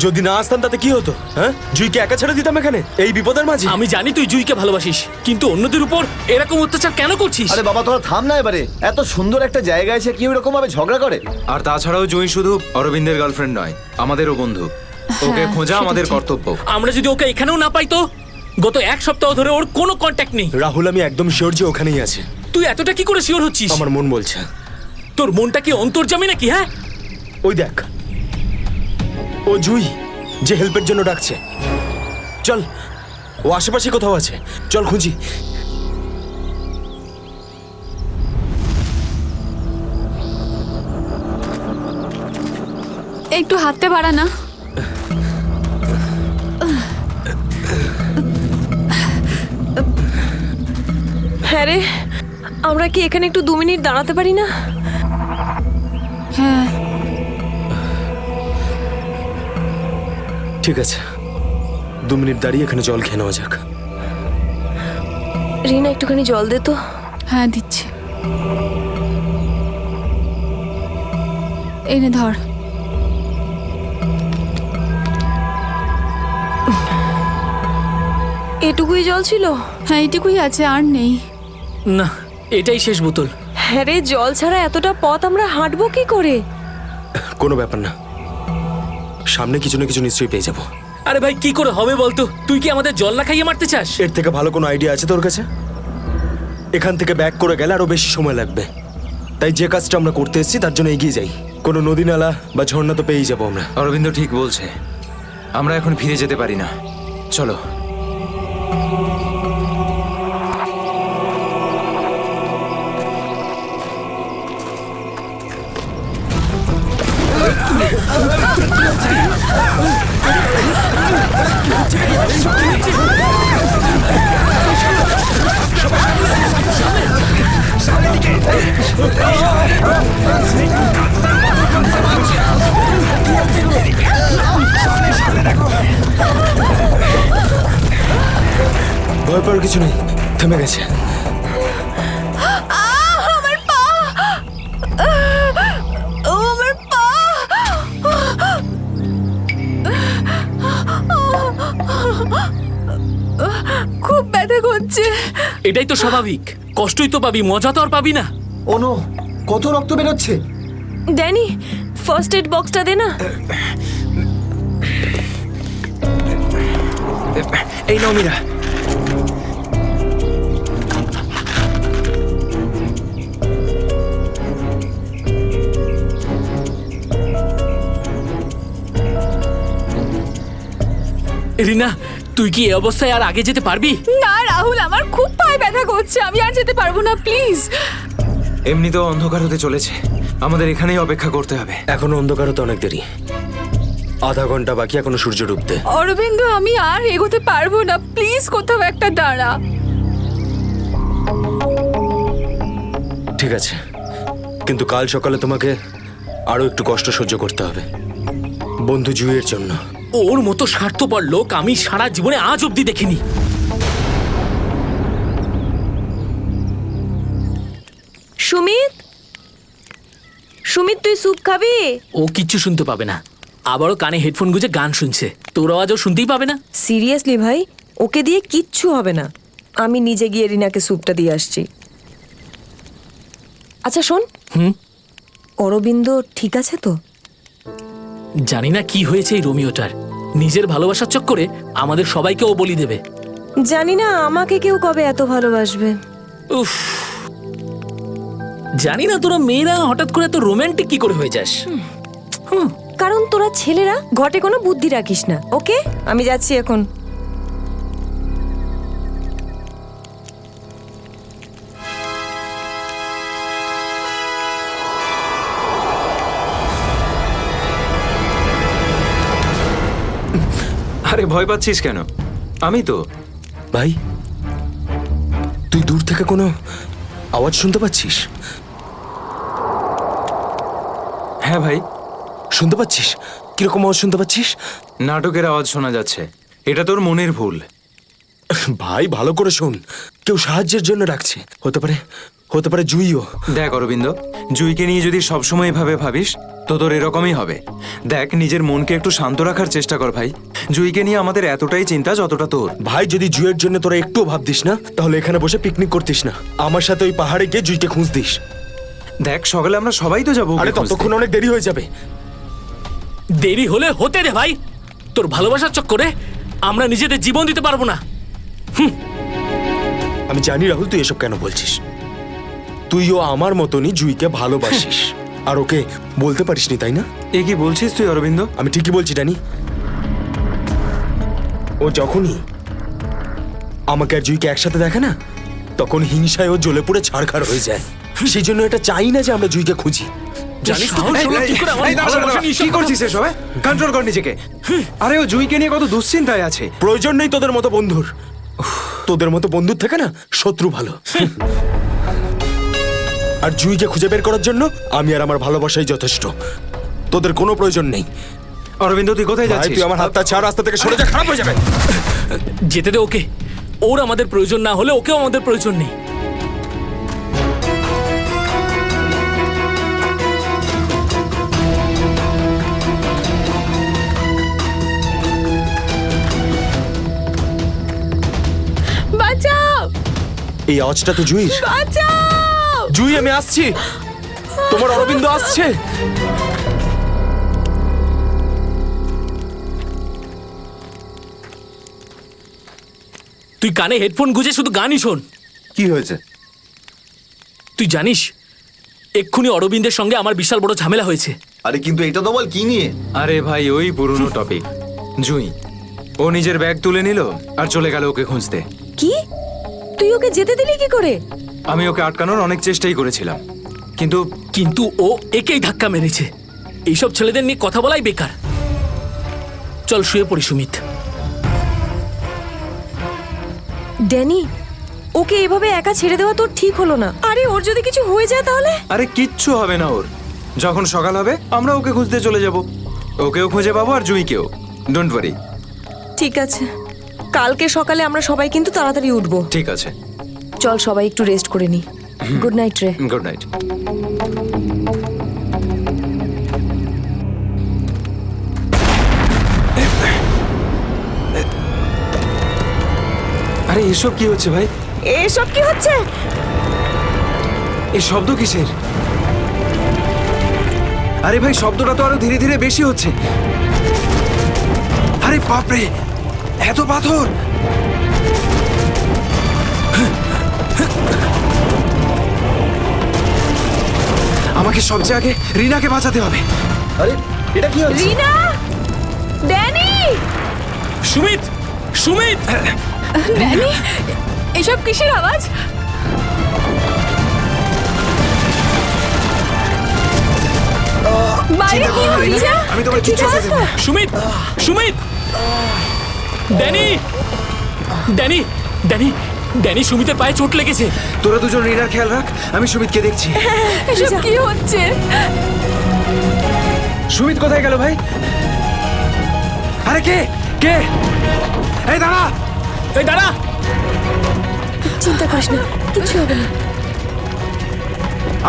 S5: যদি না আসতাম তাতে কি হতো? হ্যাঁ, জুইকে একা ছেড়ে দিতাম এখানে এই বিপদের মাঝে?
S12: আমি জানি তুই জুইকে ভালোবাসিস, কিন্তু অন্যদের উপর এরকম অত্যাচার কেন করছিস?
S13: আরে বাবা তোরা থাম না এবারে। এত সুন্দর একটা জায়গায় এসে কেউ এরকম ভাবে ঝগড়া করে?
S4: আর তাছাড়াও জুঁই শুধু অরবিন্দের গার্লফ্রেন্ড নয়, আমাদেরও বন্ধু। ওকে খোঁজা আমাদের কর্তব্য।
S12: আমরা যদি ওকে এখানেও না পাই তো? গত এক সপ্তাহ ধরে ওর কোনো কন্ট্যাক্ট নেই।
S5: রাহুল, আমি একদম শিওর যে ওখানেই আছে।
S12: তুই এতটা কি করে শিওর হচ্ছিস?
S5: আমার মন বলছে।
S12: তোর মনটা কি অন্তর্যামী নাকি? হ্যাঁ,
S5: ওই দেখ, ও জুই যে হেল্পের জন্য ডাকছে। চল, ও আশেপাশে কোথাও আছে, চল খুঁজি।
S10: একটু হাতটা বাড়া না। হ্যাঁ রে, আমরা কি এখানে একটু 2 মিনিট দাঁড়াতে পারি না? হ্যাঁ
S5: ঠিক আছে, 2 মিনিট দাঁড়িয়ে এখানে জল খেয়ে নেওয়া যাক।
S10: রিনা একটুখানি জল দে তো। হ্যাঁ দিচ্ছি।
S14: এনে ধর। এটুকুই জল ছিল? হ্যাঁ এটুকুই আছে, আর নেই।
S12: না, এটাই শেষ বোতল।
S14: হ্যাঁ রে, জল ছাড়া এতটা পথ আমরা হাঁটবো কি করে?
S5: কোনো ব্যাপার না, সামনে কিছু না কিছু নিশ্চয়ই পেয়ে যাবো।
S12: আরে ভাই, কি করে হবে বলতো? তুই কি আমাদের জল না খাইয়ে মারতে চাস?
S5: এর থেকে ভালো কোনো আইডিয়া আছে তোর কাছে? এখান থেকে ব্যাক করে গেলে আরো বেশি সময় লাগবে, তাই যে কাজটা আমরা করতে এসেছি তার জন্য এগিয়ে যাই। কোনো নদী নালা বা ঝর্ণা তো পেয়েই যাবো আমরা।
S15: অরবিন্দ ঠিক বলছে, আমরা এখন ফিরে যেতে পারি না। চলো।
S5: ভয় পাওয়ার কিছু নেই, থেমে গেছে।
S14: আমার পা, আমার পা। খুব ব্যথা করছে।
S12: এটাই তো স্বাভাবিক, কষ্টই তো পাবি, মজা তো আর পাবি না।
S13: ও নো, কত রক্ত বেরোচ্ছে।
S14: ড্যানি, ফার্স্ট এড বক্সটা দে না।
S5: এই নাও মীরা।
S12: রিনা, তুই কি এই অবস্থায় আর আগে যেতে পারবি?
S14: না রাহুল, আমার খুব পায়ে ব্যথা করছে, আমি আর যেতে পারবো না, প্লিজ।
S15: এমনিতেও অন্ধকার হতে চলেছে, আমাদের এখানেই অপেক্ষা করতে হবে।
S5: এখনো অন্ধকার হতে অনেক দেরি, আধা ঘন্টা বাকি এখনো সূর্য ডুবতে।
S14: অরবিন্দ, আমি আর এগোতে পারবো না, প্লিজ কোথাও একটা দাঁড়া।
S5: ঠিক আছে, কিন্তু কাল সকালে তোমাকে আরো একটু কষ্ট সহ্য করতে হবে, বন্ধু জুইয়ের জন্য।
S12: ওর মতো স্বার্থপর লোক আমি সারা জীবনে আজ অব্দি দেখিনি।
S14: সুমিত, সুমিত তুই স্যুপ খাবি?
S12: ও কিচ্ছু শুনতে পাবে না, আবারও কানে হেডফোন গুঁজে গান শুনছে, তোর আওয়াজও শুনতেই পাবে না।
S14: সিরিয়াসলি ভাই, ওকে দিয়ে কিচ্ছু হবে না, আমি নিজে গিয়ে রিনাকে স্যুপটা দিয়ে আসছি। আচ্ছা শোন, অরবিন্দ ঠিক আছে তো?
S12: জানি না কি হয়েছে এই রোমিওটার, নিজের ভালোবাসার চক্করে আমাদের সবাইকে ও বলি দেবে।
S14: জানি না আমাকে কেউ কবে এত ভালোবাসবে।
S12: উফ, জানি না তোরা মেয়েরা হঠাৎ করে এত রোমান্টিক কি করে হয়ে যাস।
S14: কারণ তোরা ছেলেরা ঘটে কোনো বুদ্ধি রাখিস না। ওকে, আমি যাচ্ছি এখন।
S15: আরে ভয় পাচ্ছিস কেন? আমি তো।
S5: ভাই, তুই দূর থেকে কোনো আওয়াজ শুনতে পাচ্ছিস?
S15: হ্যাঁ ভাই।
S5: শুনতে পাচ্ছিস? কিরকম আওয়াজ শুনতে পাচ্ছিস?
S15: নাটকের আওয়াজ শোনা যাচ্ছে, এটা তোর মনের ভুল।
S5: ভাই ভালো করে শোন, কেউ সাহায্যের জন্য ডাকছে, হতে পারে জুইও।
S15: দেখ অরবিন্দ, জুইকে নিয়ে যদি সবসময় এভাবে ভাবিস তো তোর এরকমই হবে। দেখ, নিজের মনকে একটু শান্ত রাখার চেষ্টা কর ভাই। জুইকে নিয়ে আমাদের এতটাই চিন্তা যতটা তোর।
S5: ভাই, যদি জুইয়ের জন্য তোরা একটু ভাবতিস না, তাহলে এখানে বসে পিকনিক করতিস না, আমার সাথে ওই পাহাড়ে গিয়ে জুইকে খুঁজতিস।
S15: দেখ, সকালে আমরা সবাই তো যাবো।
S5: আরে ততক্ষণ অনেক দেরি হয়ে যাবে।
S12: দেরি হলে হতে দে ভাই, তোর ভালোবাসার চক্করে আমরা নিজেদের জীবন দিতে পারবো না।
S5: আমি জানি রাহুল, তুই এসব কেন বলছিস। তুইও আমার মতনই জুইকে ভালোবাসিস, আর ওকে বলতে পারিসনি, তাই না?
S15: এ কি বলছিস তুই অরবিন্দ?
S5: আমি ঠিকই বলছি ড্যানি। ও যখনই আমাকে আর জুইকে একসাথে দেখে না, তখন হিংসায় ও জ্বলে পুড়ে ছাড়খাড় হয়ে যায়। সেই জন্য এটা চাই না যে আমরা জুইকে খুঁজি।
S12: জানিস তো
S15: কি করছিস এসব? কন্ট্রোল কর নিজেকে। আরে ও জুইকে নিয়ে কত দুশ্চিন্তায় আছে।
S5: প্রয়োজন নেই তোদের মতো বন্ধুর, তোদের মতো বন্ধুর থেকে না শত্রু ভালো। আর জুইকে খুঁজে বের করার জন্য আমি আর আমার ভালোবাসাই যথেষ্ট, তোদের কোনো প্রয়োজন নেই।
S15: অরবিন্দ, তুই কোথায় যাচ্ছিস?
S5: তুই আমার হাতটা ছাড়, রাস্তা থেকে সরে যা, খারাপ হয়ে যাবে।
S12: যেতে দে ওকে, ওর আমাদের প্রয়োজন না হলে ওকেও আমাদের প্রয়োজন নেই।
S5: এই আওয়াজটা তো জুইর। জুই, আমি আসছি, তোমার অরবিন্দ আসছে।
S12: তুই কানে হেডফোন গুঁজে শুধু গানই শোন।
S13: কি হয়েছে?
S12: তুই জানিস এক্ষুনি অরবিন্দের সঙ্গে আমার বিশাল বড় ঝামেলা হয়েছে।
S13: আরে কিন্তু এটা তো বল কি নিয়ে?
S15: আরে ভাই, ওই পুরনো টপিক। জুই ও নিজের ব্যাগ তুলে নিল আর চলে গেল ওকে খুঁজতে।
S14: কি? তুই ওকে যেতে দিলি কি করে?
S15: আমি ওকে আটকানোর অনেক চেষ্টাই করেছিলাম, কিন্তু
S12: কিন্তু ও একেই ধাক্কা মেরেছে। এইসব ছেলেদের নিয়ে কথা বলাই বেকার। চল শুয়ে পড়ি সুমিত।
S14: ড্যানি, ওকে এভাবে একা ছেড়ে দেওয়া তোর ঠিক হলো না। আরে ওর যদি কিছু হয়ে যায় তাহলে?
S15: আরে কিচ্ছু হবে না ওর। যখন সকাল হবে আমরা ওকে খুঁজতে চলে যাব। ওকেও খুঁজে পাবো আর জুইকেও। Don't worry.
S14: ঠিক আছে, কালকে সকালে আমরা সবাই কিন্তু তাড়াতাড়ি উঠবো।
S15: ঠিক আছে,
S14: চল সবাই একটু রেস্ট করে নি। গুড নাইট রে।
S15: Good night. আরে এসব কি হচ্ছে ভাই?
S14: এসব কি হচ্ছে?
S15: এই শব্দ কিসের? আরে ভাই, শব্দটা তো আরো ধীরে ধীরে বেশি হচ্ছে। আরে বাপরে, এত পাথর! আমাকে সবচেয়ে আগে রিনাকে বাঁচাতে হবে।
S13: আরে এটা কি হচ্ছে?
S14: রিনা, ড্যানি,
S12: সুমিত, সুমিত!
S14: ড্যানি, এসব কিসের আওয়াজ? বাইরে কি হচ্ছে?
S15: আমি তোমার কিচ্ছু হতে দেব না।
S12: Sumit, Sumit! Danny, Danny, Danny, Danny, সুমিতের পায়ে চোট লেগেছে।
S15: তোরা দুজন রিনার খেয়াল রাখ, আমি সুমিতকে দেখছি।
S14: এসব কি হচ্ছে?
S15: সুমিত কোথায় গেল ভাই? আরে কে কে? এই দাঁড়া,
S12: এই দাঁড়া!
S14: চিন্তা করিস না, কিছু হবে না।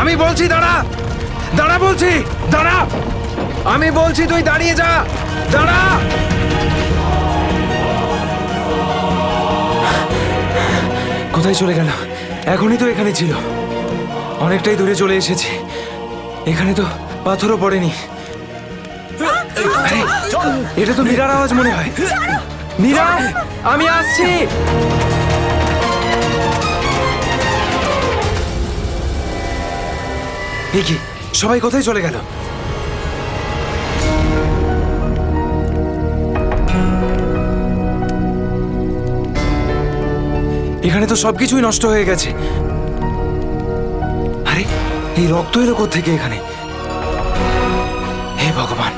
S15: আমি বলছি দাঁড়া, দাঁড়া বলছি, দাঁড়া! আমি বলছি তুই দাঁড়িয়ে যা, দাঁড়া! কোথায় চলে গেল? এখনই তো এখানে ছিল। অনেকটাই দূরে চলে এসেছি। এখানে তো পাথরও পড়েনি। আরে, এটা তো মীরার আওয়াজ মনে হয়। মীরা, আমি আসছি। এই কি, সবাই কোথায় চলে গেল? এখানে তো সবকিছুই নষ্ট হয়ে গেছে। আরে, এই রক্ত এলো কোত্থেকে এখানে? হে ভগবান,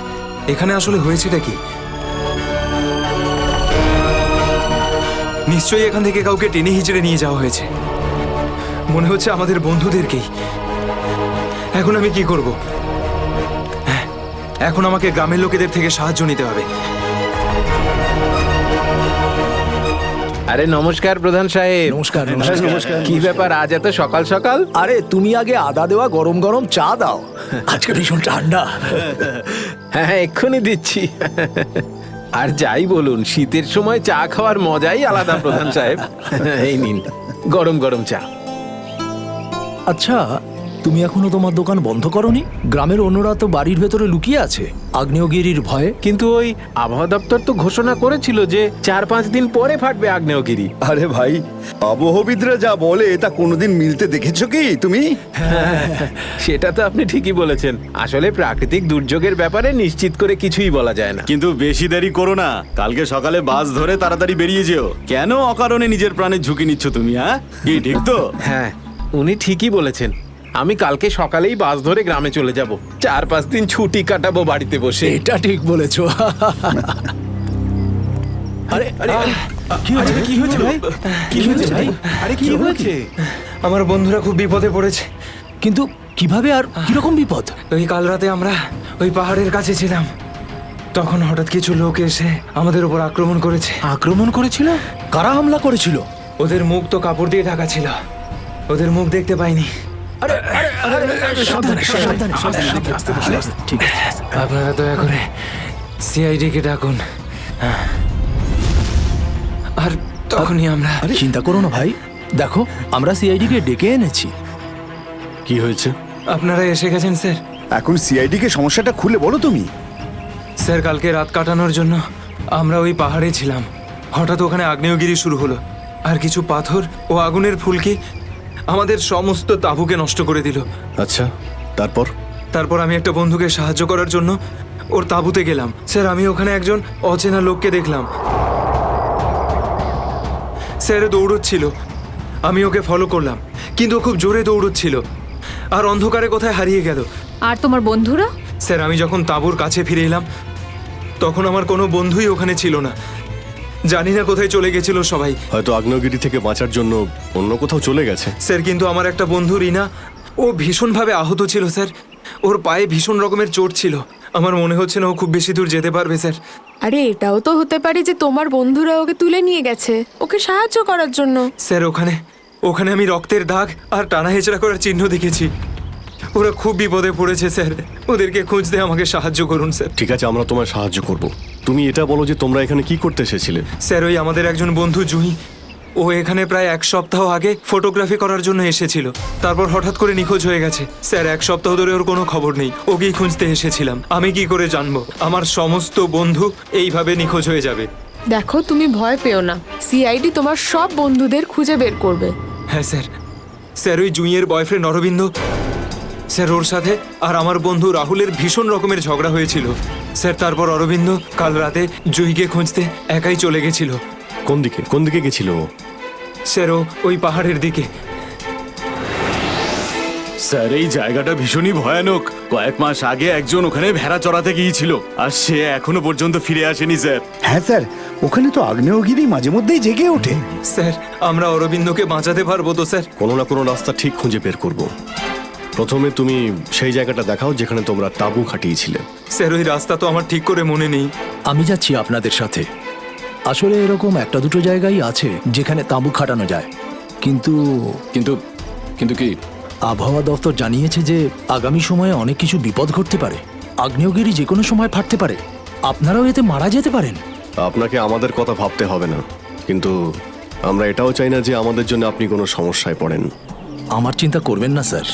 S15: এখানে আসলে হয়েছেটা কি? নিশ্চয়ই এখান থেকে কাউকে টেনে হিচড়ে নিয়ে যাওয়া হয়েছে। মনে হচ্ছে আমাদের বন্ধুদেরকেই। এখন আমি কি করব? হ্যাঁ, এখন আমাকে গ্রামের লোকেদের থেকে সাহায্য নিতে হবে।
S5: আরে নমস্কার প্রধান সাহেব।
S2: নমস্কার,
S5: নমস্কার। কি ব্যাপার আজ এত সকাল সকাল?
S2: আরে তুমি আগে আদা দেওয়া গরম গরম চা দাও, আজকে ভীষণ ঠান্ডা।
S5: হ্যাঁ, এক্ষুনি দিচ্ছি। আর যাই বলুন, শীতের সময় চা খাওয়ার মজাই আলাদা প্রধান সাহেব। এই নিন গরম গরম চা।
S2: আচ্ছা, তুমি এখনো তোমার দোকান বন্ধ করনি? গ্রামের অন্যরা তো বাড়ির ভেতরে লুকিয়ে আছে আগ্নেয়গিরির ভয়ে।
S5: কিন্তু ওই আবহাওয়া দপ্তর তো ঘোষণা করেছিল যে 4-5 দিন পরে ফাটবে আগ্নেয়গিরি।
S13: আরে ভাই, আবহবিদরা যা বলে তা কোনোদিন মিলতে দেখেছো কি তুমি?
S5: সেটা তো আপনি ঠিকই বলেছেন। আসলে প্রাকৃতিক দুর্যোগের ব্যাপারে নিশ্চিত করে কিছুই বলা যায় না।
S16: কিন্তু বেশি দেরি করো না, কালকে সকালে বাস ধরে তাড়াতাড়ি বেরিয়ে যেও। কেন অকারণে নিজের প্রাণের ঝুঁকি নিচ্ছ তুমি? হ্যাঁ, কি ঠিক তো?
S5: হ্যাঁ, উনি ঠিকই বলেছেন। আমি কালকে সকালেই বাস ধরে গ্রামে চলে যাব। 4-5 দিন ছুটি কাটাবো বাড়িতে বসে।
S2: এটা ঠিক বলেছো। আরে আরে
S5: কি হয়েছে? কি হয়েছে ভাই? কি হয়েছে ভাই? আরে কি হয়েছে?
S15: আমার বন্ধুরা খুব বিপদে পড়েছে।
S2: কিন্তু কিভাবে আর কিরকম বিপদ?
S15: ওই কাল রাতে আমরা ওই পাহাড়ের কাছে ছিলাম, তখন হঠাৎ কিছু লোক এসে আমাদের উপর আক্রমণ করেছে।
S2: আক্রমণ করেছিল? কারা হামলা করেছিল?
S15: ওদের মুখ তো কাপড় দিয়ে ঢাকা ছিল, ওদের মুখ দেখতে পাইনি।
S2: আরে আরে আরে সাবধানে সাবধানে সাবধানে। ঠিক আছে,
S15: আপনারা দয়া করে সিআইডি কে ডাকুন। আর তখনই আমরা।
S2: চিন্তা করো না ভাই,
S17: দেখো আমরা সিআইডিকে ডেকে এনেছি।
S9: কি হয়েছে?
S15: আপনারা এসে গেছেন স্যার।
S13: এখন সিআইডি কে সমস্যাটা খুলে বলো তুমি।
S15: স্যার কালকে রাত কাটানোর জন্য আমরা ওই পাহাড়ে ছিলাম। হঠাৎ ওখানে আগ্নেয়গিরি শুরু হলো, আর কিছু পাথর ও আগুনের ফুলকি আমাদের সমস্ত তাঁবুকে নষ্ট করে দিল।
S9: আচ্ছা, তারপর?
S15: তারপর আমি একটা বন্ধুকে সাহায্য করার জন্য ওর তাঁবুতে গেলাম। স্যার আমি ওখানে একজন অচেনা লোককে দেখলাম। স্যার দৌড়চ্ছিল, আমি ওকে ফলো করলাম, কিন্তু ও খুব জোরে দৌড়চ্ছিল আর অন্ধকারে কোথায় হারিয়ে গেল।
S10: আর তোমার বন্ধুরা?
S15: স্যার আমি যখন তাঁবুর কাছে ফিরে এলাম তখন আমার কোনো বন্ধুই ওখানে ছিল না। জানি না কোথায় চলে গেছিল সবাই।
S9: হয়তো আগ্নেয়গিরি থেকে বাঁচার জন্য অন্য কোথাও চলে গেছে।
S15: স্যার কিন্তু আমার একটা বন্ধু রিনা, ও ভীষণভাবে আহত ছিল স্যার। ওর পায়ে ভীষণ রকমের চোট ছিল। আমার মনে হচ্ছে না ও খুব বেশি দূর যেতে পারবে স্যার।
S14: আরে এটাও তো হতে পারে যে তোমার বন্ধুরা ওকে তুলে নিয়ে গেছে ওকে সাহায্য করার জন্য।
S15: স্যার ওখানে আমি রক্তের দাগ আর টানা হেঁচড়া করার চিহ্ন দেখেছি। ওরা খুব বিপদে পড়েছে স্যার, ওদেরকে খুঁজতে আমাকে সাহায্য করুন স্যার।
S9: ঠিক আছে, আমরা তোমায় সাহায্য করব। তুমি এটা বলো যে তোমরা এখানে কি করতে এসেছিলে?
S15: স্যার ওই আমাদের একজন বন্ধু জুহি, ও এখানে প্রায় 1 সপ্তাহ আগে ফটোগ্রাফি করার জন্য এসেছিল। তারপর হঠাৎ করে নিখোঁজ হয়ে গেছে স্যার। 1 সপ্তাহ ধরে ওর কোনো খবর নেই। ওকেই খুঁজতে এসেছিলাম। আমি কি করে জানবো আমার সমস্ত বন্ধু এইভাবে নিখোঁজ হয়ে যাবে?
S14: দেখো তুমি ভয় পেও না, সিআইডি তোমার সব বন্ধুদের খুঁজে বের করবে।
S15: হ্যাঁ স্যার। স্যার ওই জুঁইয়ের বয়ফ্রেন্ড অরবিন্দ, স্যার ওর সাথে আর আমার বন্ধু রাহুলের ভীষণ রকমের ঝগড়া হয়েছিল স্যার। তারপর অরবিন্দ কাল রাতে জুঁইকে খুঁজতে একাই চলে গেছিল।
S9: কোন দিকে গেছিল ও?
S15: স্যার ওই পাহাড়ের দিকে।
S16: স্যার এই জায়গাটা ভীষণই ভয়ানক। কয়েক মাস আগে একজন ওখানে ভেড়া চড়াতে গিয়েছিল, আর সে এখনো পর্যন্ত ফিরে আসেনি স্যার।
S13: হ্যাঁ স্যার, ওখানে তো আগ্নেয়গিরি মাঝে মধ্যেই জেগে ওঠে।
S15: স্যার আমরা অরবিন্দকে বাঁচাতে পারবো তো স্যার?
S9: কোনো না কোনো রাস্তা ঠিক খুঁজে বের করব। প্রথমে তুমি সেই জায়গাটা দেখাও যেখানে তোমরা তাঁবু খাটিয়েছিলে।
S15: স্যার ওই রাস্তা তো আমার ঠিক করে মনে নেই।
S17: আমি যাচ্ছি আপনাদের সাথে। আসলে এরকম 1-2 জায়গায় আছে যেখানে তাঁবু খাটানো যায়, কিন্তু
S12: কিন্তু কিন্তু কি?
S17: আবহাওয়া দপ্তর জানিয়েছে যে আগামী সময়ে অনেক কিছু বিপদ ঘটতে পারে। আগ্নেয়গিরি যে কোনো সময় ফাটতে পারে, আপনারাও এতে মারা যেতে পারেন।
S9: আপনাকে আমাদের কথা ভাবতে হবে না, কিন্তু আমরা এটাও চাই না যে আমাদের জন্য আপনি কোনো সমস্যায় পড়েন।
S17: আমার চিন্তা করবেন না স্যার,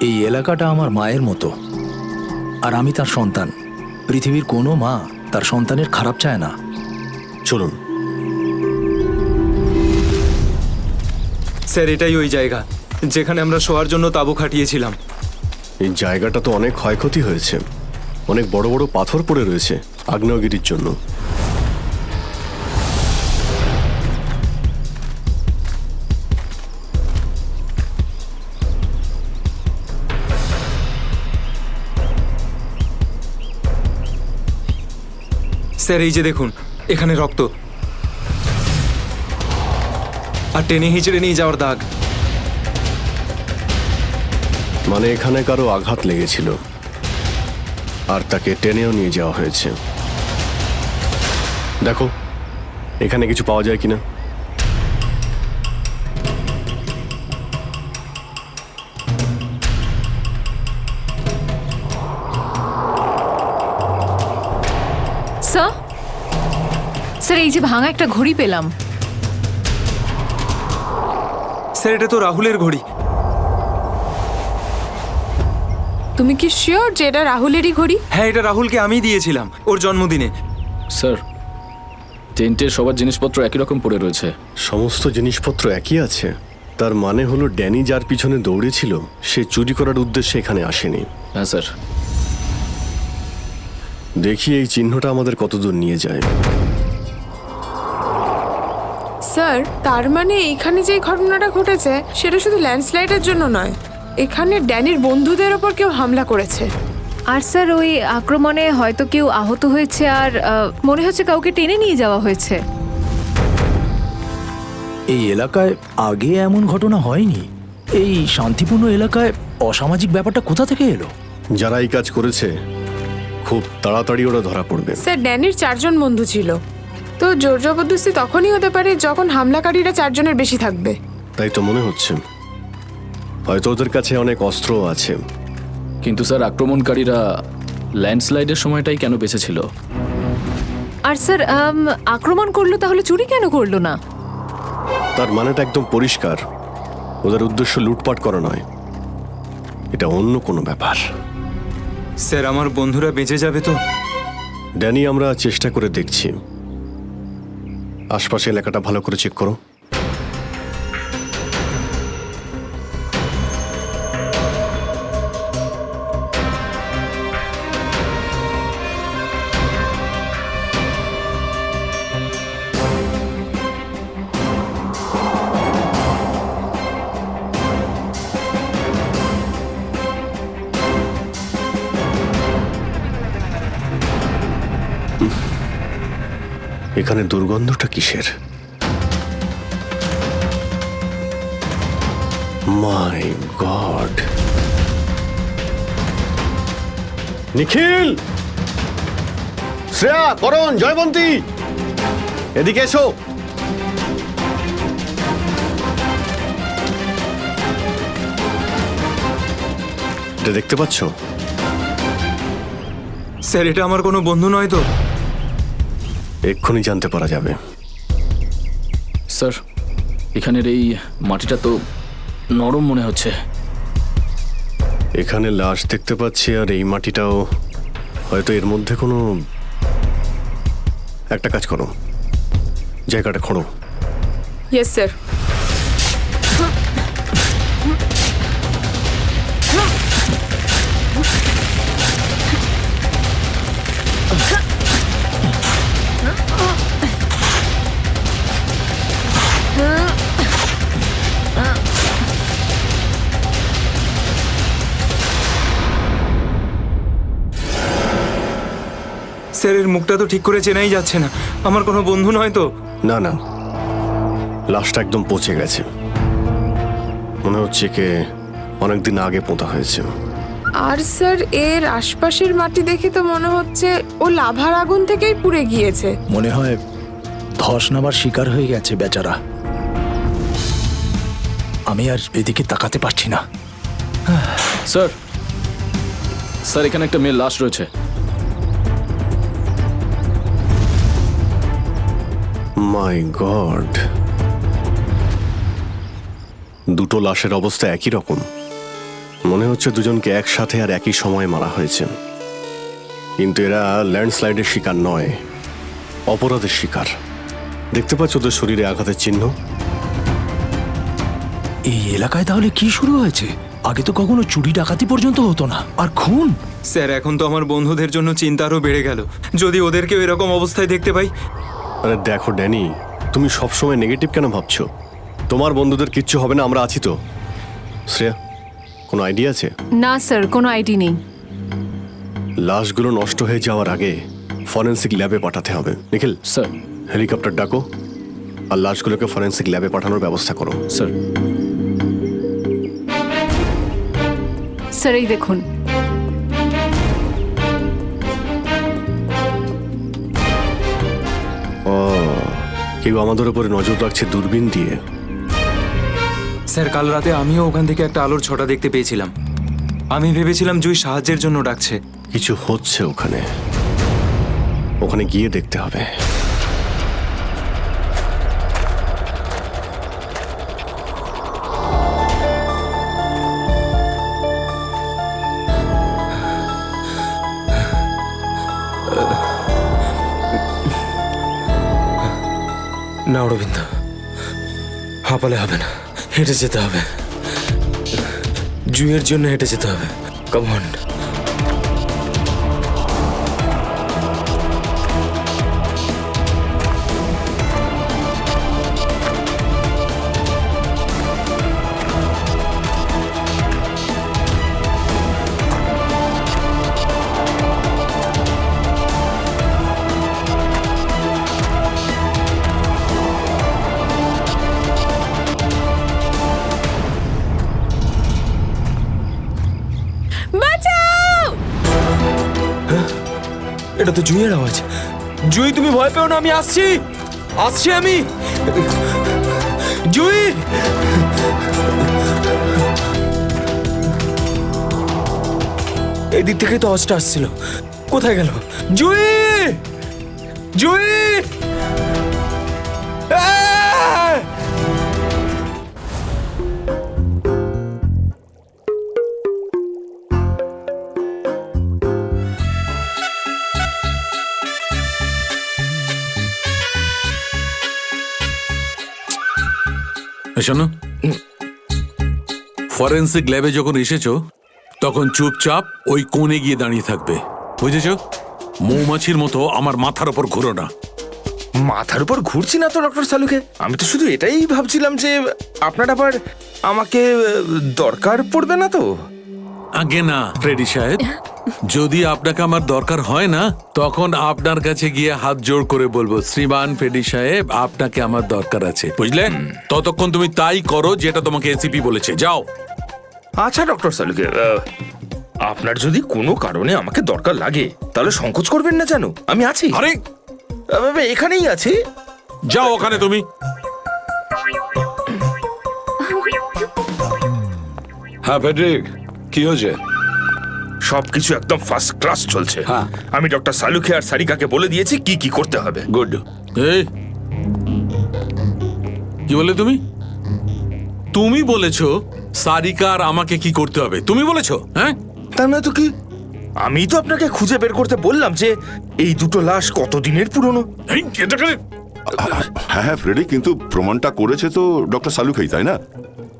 S17: এই এলাকাটা আমার মায়ের মতো, আর আমি তার সন্তান। পৃথিবীর কোনো মা তার সন্তানের খারাপ চায় না।
S9: চলুন।
S15: স্যার এটাই ওই জায়গা যেখানে আমরা শোয়ার জন্য তাঁবু খাটিয়েছিলাম।
S9: এই জায়গাটা তো অনেক ক্ষয়ক্ষতি হয়েছে, অনেক বড় বড় পাথর পড়ে রয়েছে আগ্নেয়গিরির জন্য।
S15: স্যার এই যে দেখুন, এখানে রক্ত আর টেনে হিঁচড়ে নিয়ে যাওয়ার দাগ।
S9: মানে এখানে কারো আঘাত লেগেছিল আর তাকে টেনেও নিয়ে যাওয়া হয়েছে। দেখো এখানে কিছু পাওয়া যায় কিনা।
S10: স্যার এই যে ভাঙা একটা ঘড়ি পেলাম।
S15: স্যার এটা তো রাহুলের ঘড়ি।
S14: তুমি কি শিওর যে এটা রাহুলেরই ঘড়ি?
S15: হ্যাঁ এটা রাহুলকে আমি দিয়েছিলাম ওর জন্মদিনে।
S12: স্যার টেন্টের সবার জিনিসপত্র একই রকম পড়ে রয়েছে।
S9: সমস্ত জিনিসপত্র একই আছে? তার মানে হলো ড্যানি যার পিছনে দৌড়েছিল সে চুরি করার উদ্দেশ্যে এখানে আসেনি।
S12: হ্যাঁ স্যার।
S9: দেখি এই চিহ্নটা আমাদের কতদূর নিয়ে যায়।
S14: স্যার তার মানে এখানে যে ঘটনাটা ঘটেছে সেটা শুধু ল্যান্ডস্লাইডের জন্য নয়, এখানে ড্যানির বন্ধুদের ওপর কেউ হামলা করেছে।
S10: আর স্যার ওই আক্রমণে হয়তো কেউ আহত হয়েছে, আর মনে হচ্ছে কাউকে টেনে নিয়ে যাওয়া হয়েছে।
S17: এই এলাকায় আগে এমন ঘটনা হয়নি। এই শান্তিপূর্ণ এলাকায় অসামাজিক ব্যাপারটা কোথা থেকে এলো?
S9: যারা এই কাজ করেছে খুব তাড়াতাড়ি ওরা ধরা পড়বে।
S14: স্যার ড্যানির 4 জন বন্ধু ছিল, তো জোর জবরদস্তি তখনই হতে পারে যখন হামলাকারীরা 4 জনের বেশি থাকবে।
S9: তাই তো মনে হচ্ছে। হয়তো ওদের কাছে অনেক অস্ত্র আছে।
S12: কিন্তু স্যার আক্রমণকারীরা ল্যান্ডস্লাইডের সময়টাই কেন বেঁচেছিল?
S10: আর স্যার আক্রমণ করলো তাহলে চুরি কেন করলো না?
S9: তার মানেটা একদম পরিষ্কার, ওদের উদ্দেশ্য লুটপাট করা নয়, এটা অন্য কোনো ব্যাপার।
S15: স্যার আমার বন্ধুরা বেঁচে যাবে তো?
S9: ড্যানি, আমরা চেষ্টা করে দেখছি। আশপাশে এলাকাটা ভালো করে চেক করো। এখানে দুর্গন্ধটা কিসের? মাই গড! নিখিল, শ্রেয়া, করণ, জয়বন্তী, এদিকে এসো। এটা দেখতে পাচ্ছ?
S15: স্যার এটা আমার কোনো বন্ধু নয় তো?
S9: এক্ষুনি জানতে পারা যাবে।
S12: স্যার, এখানের এই মাটিটা তো নরম মনে হচ্ছে।
S9: এখানে লাশ দেখতে পাচ্ছি, আর এই মাটিটাও হয়তো এর মধ্যে কোনো একটা কাজ করো, জায়গাটা খোঁড়ো।
S14: Yes sir.
S15: স্যার এর মুখটা তো ঠিক করে চেনাই যাচ্ছে না, আমার কোনো বন্ধু নয় তো?
S9: না না, লাশটা একদম পচে গেছে, মনে হচ্ছে কে অনেকদিন আগে পোঁতা হয়েছে।
S14: আর স্যার এর আশপাশের মাটি দেখে তো মনে হচ্ছে ও লাভার আগুন থেকেই পুড়ে গিয়েছে।
S17: মনে হয় ধস নামার শিকার হয়ে গেছে বেচারা। আমি আর এদিকে তাকাতে পারছি না।
S12: স্যার, স্যার এখানে একটা মেয়ের লাশ রয়েছে।
S9: মাই গড! দুটো লাশের অবস্থা একই রকম, মনে হচ্ছে দুজনকে একসাথে আর একই সময়ে মারা হয়েছে। কিন্তু এরা ল্যান্ডস্লাইডের শিকার নয়, অপরাধের শিকার। দেখতে পাচ্ছ ওদের শরীরে আঘাতের চিহ্ন?
S17: এই এলাকায় তাহলে কি শুরু হয়েছে? আগে তো কখনো চুরি ডাকাতি পর্যন্ত হতো না, আর খুন!
S15: স্যার এখন তো আমার বন্ধুদের জন্য চিন্তা আরও বেড়ে গেল, যদি ওদেরকেও এরকম অবস্থায় দেখতে পাই।
S9: আরে দেখো ড্যানি, তুমি সবসময় নেগেটিভ কেন ভাবছো? তোমার বন্ধুদের কিচ্ছু হবে না, আমরা আছি তো। শ্রেয়া, কোনো আইডিয়া আছে?
S10: না স্যার, কোনো আইডিয়া নেই।
S9: লাশগুলো নষ্ট হয়ে যাওয়ার আগে ফরেন্সিক ল্যাবে পাঠাতে হবে। নিখিল
S12: স্যার,
S9: হেলিকপ্টার ডাকো আর লাশগুলোকে ফরেন্সিক ল্যাবে পাঠানোর ব্যবস্থা করো।
S12: স্যার।
S10: স্যার এই দেখুন।
S9: ও, কেউ আমাদের উপরে নজর রাখছে দূরবীন দিয়ে।
S15: স্যার কাল রাতে আমিও ওখান থেকে একটা আলোর ছটা দেখতে পেয়েছিলাম। আমি ভেবেছিলাম জুই সাহায্যের জন্য ডাকছে।
S9: কিছু হচ্ছে ওখানে, ওখানে গিয়ে দেখতে হবে।
S15: না অরবিন্দ, হাঁপালে হবে না, হেঁটে যেতে হবে। জুইয়ের জন্য হেঁটে যেতে হবে। Come on. এটা তো জুইয়ের আওয়াজ। জুই তুমি ভয় পেও না, আমি আসছি, আসছি আমি। জুই! এই দিক থেকেই তো আওয়াজটা আসছিল, কোথায় গেল? জুই! জুই!
S11: শোনো, ফরেন্সিক ল্যাবে যখন এসেছো তখন চুপচাপ ওই কোণে গিয়ে দাঁড়িয়ে থাকবে, বুঝেছো? মৌমাছির মতো আমার মাথার ওপর ঘুরো না।
S15: মাথার উপর ঘুরছি না তো ডক্টর সালুকে, আমি তো শুধু এটাই ভাবছিলাম যে আপনার আবার আমাকে দরকার পড়বে না তো।
S11: আগে না ফ্রেডি সাহেব, যদি আপনাকে আমার দরকার হয় না তখন আপনার কাছে গিয়ে হাত জোড় করে বলবো, শ্রীমান ফ্রেডি সাহেব আপনাকে আমার দরকার আছে, বুঝলেন? ততক্ষণ তুমি তাই করো যেটা তোমাকে এসিপি বলেছে, যাও।
S15: আচ্ছা ডক্টর সালুকে, আপনার যদি কোনো কারণে আমাকে দরকার লাগে তাহলে সংকোচ করবেন না, জানো আমি আছি।
S11: আরে
S15: এখানেই আছি,
S11: যাও ওখানে তুমি।
S8: হ্যাঁ ফেডরিক, কি হয়েছে?
S15: সবকিছু একদম ফার্স্ট ক্লাস চলছে। আমি ডক্টর সালুকে আর সারিকাকে বলে দিয়েছি কি কি করতে হবে।
S8: গুড।
S11: এই কি বলে তুমি? তুমি বলেছো সারিকা আর আমাকে কি করতে হবে? তুমি বলেছো? হ্যাঁ,
S15: তার না তো কি, আমি তো আপনাকে খুঁজে বের করতে বললাম যে এই দুটো লাশ কতদিনের পুরনো।
S18: হ্যাঁ হ্যাঁ ফ্রেডি, কিন্তু প্রমাণটা করেছে তো ডক্টর সালুকেই, তাই না?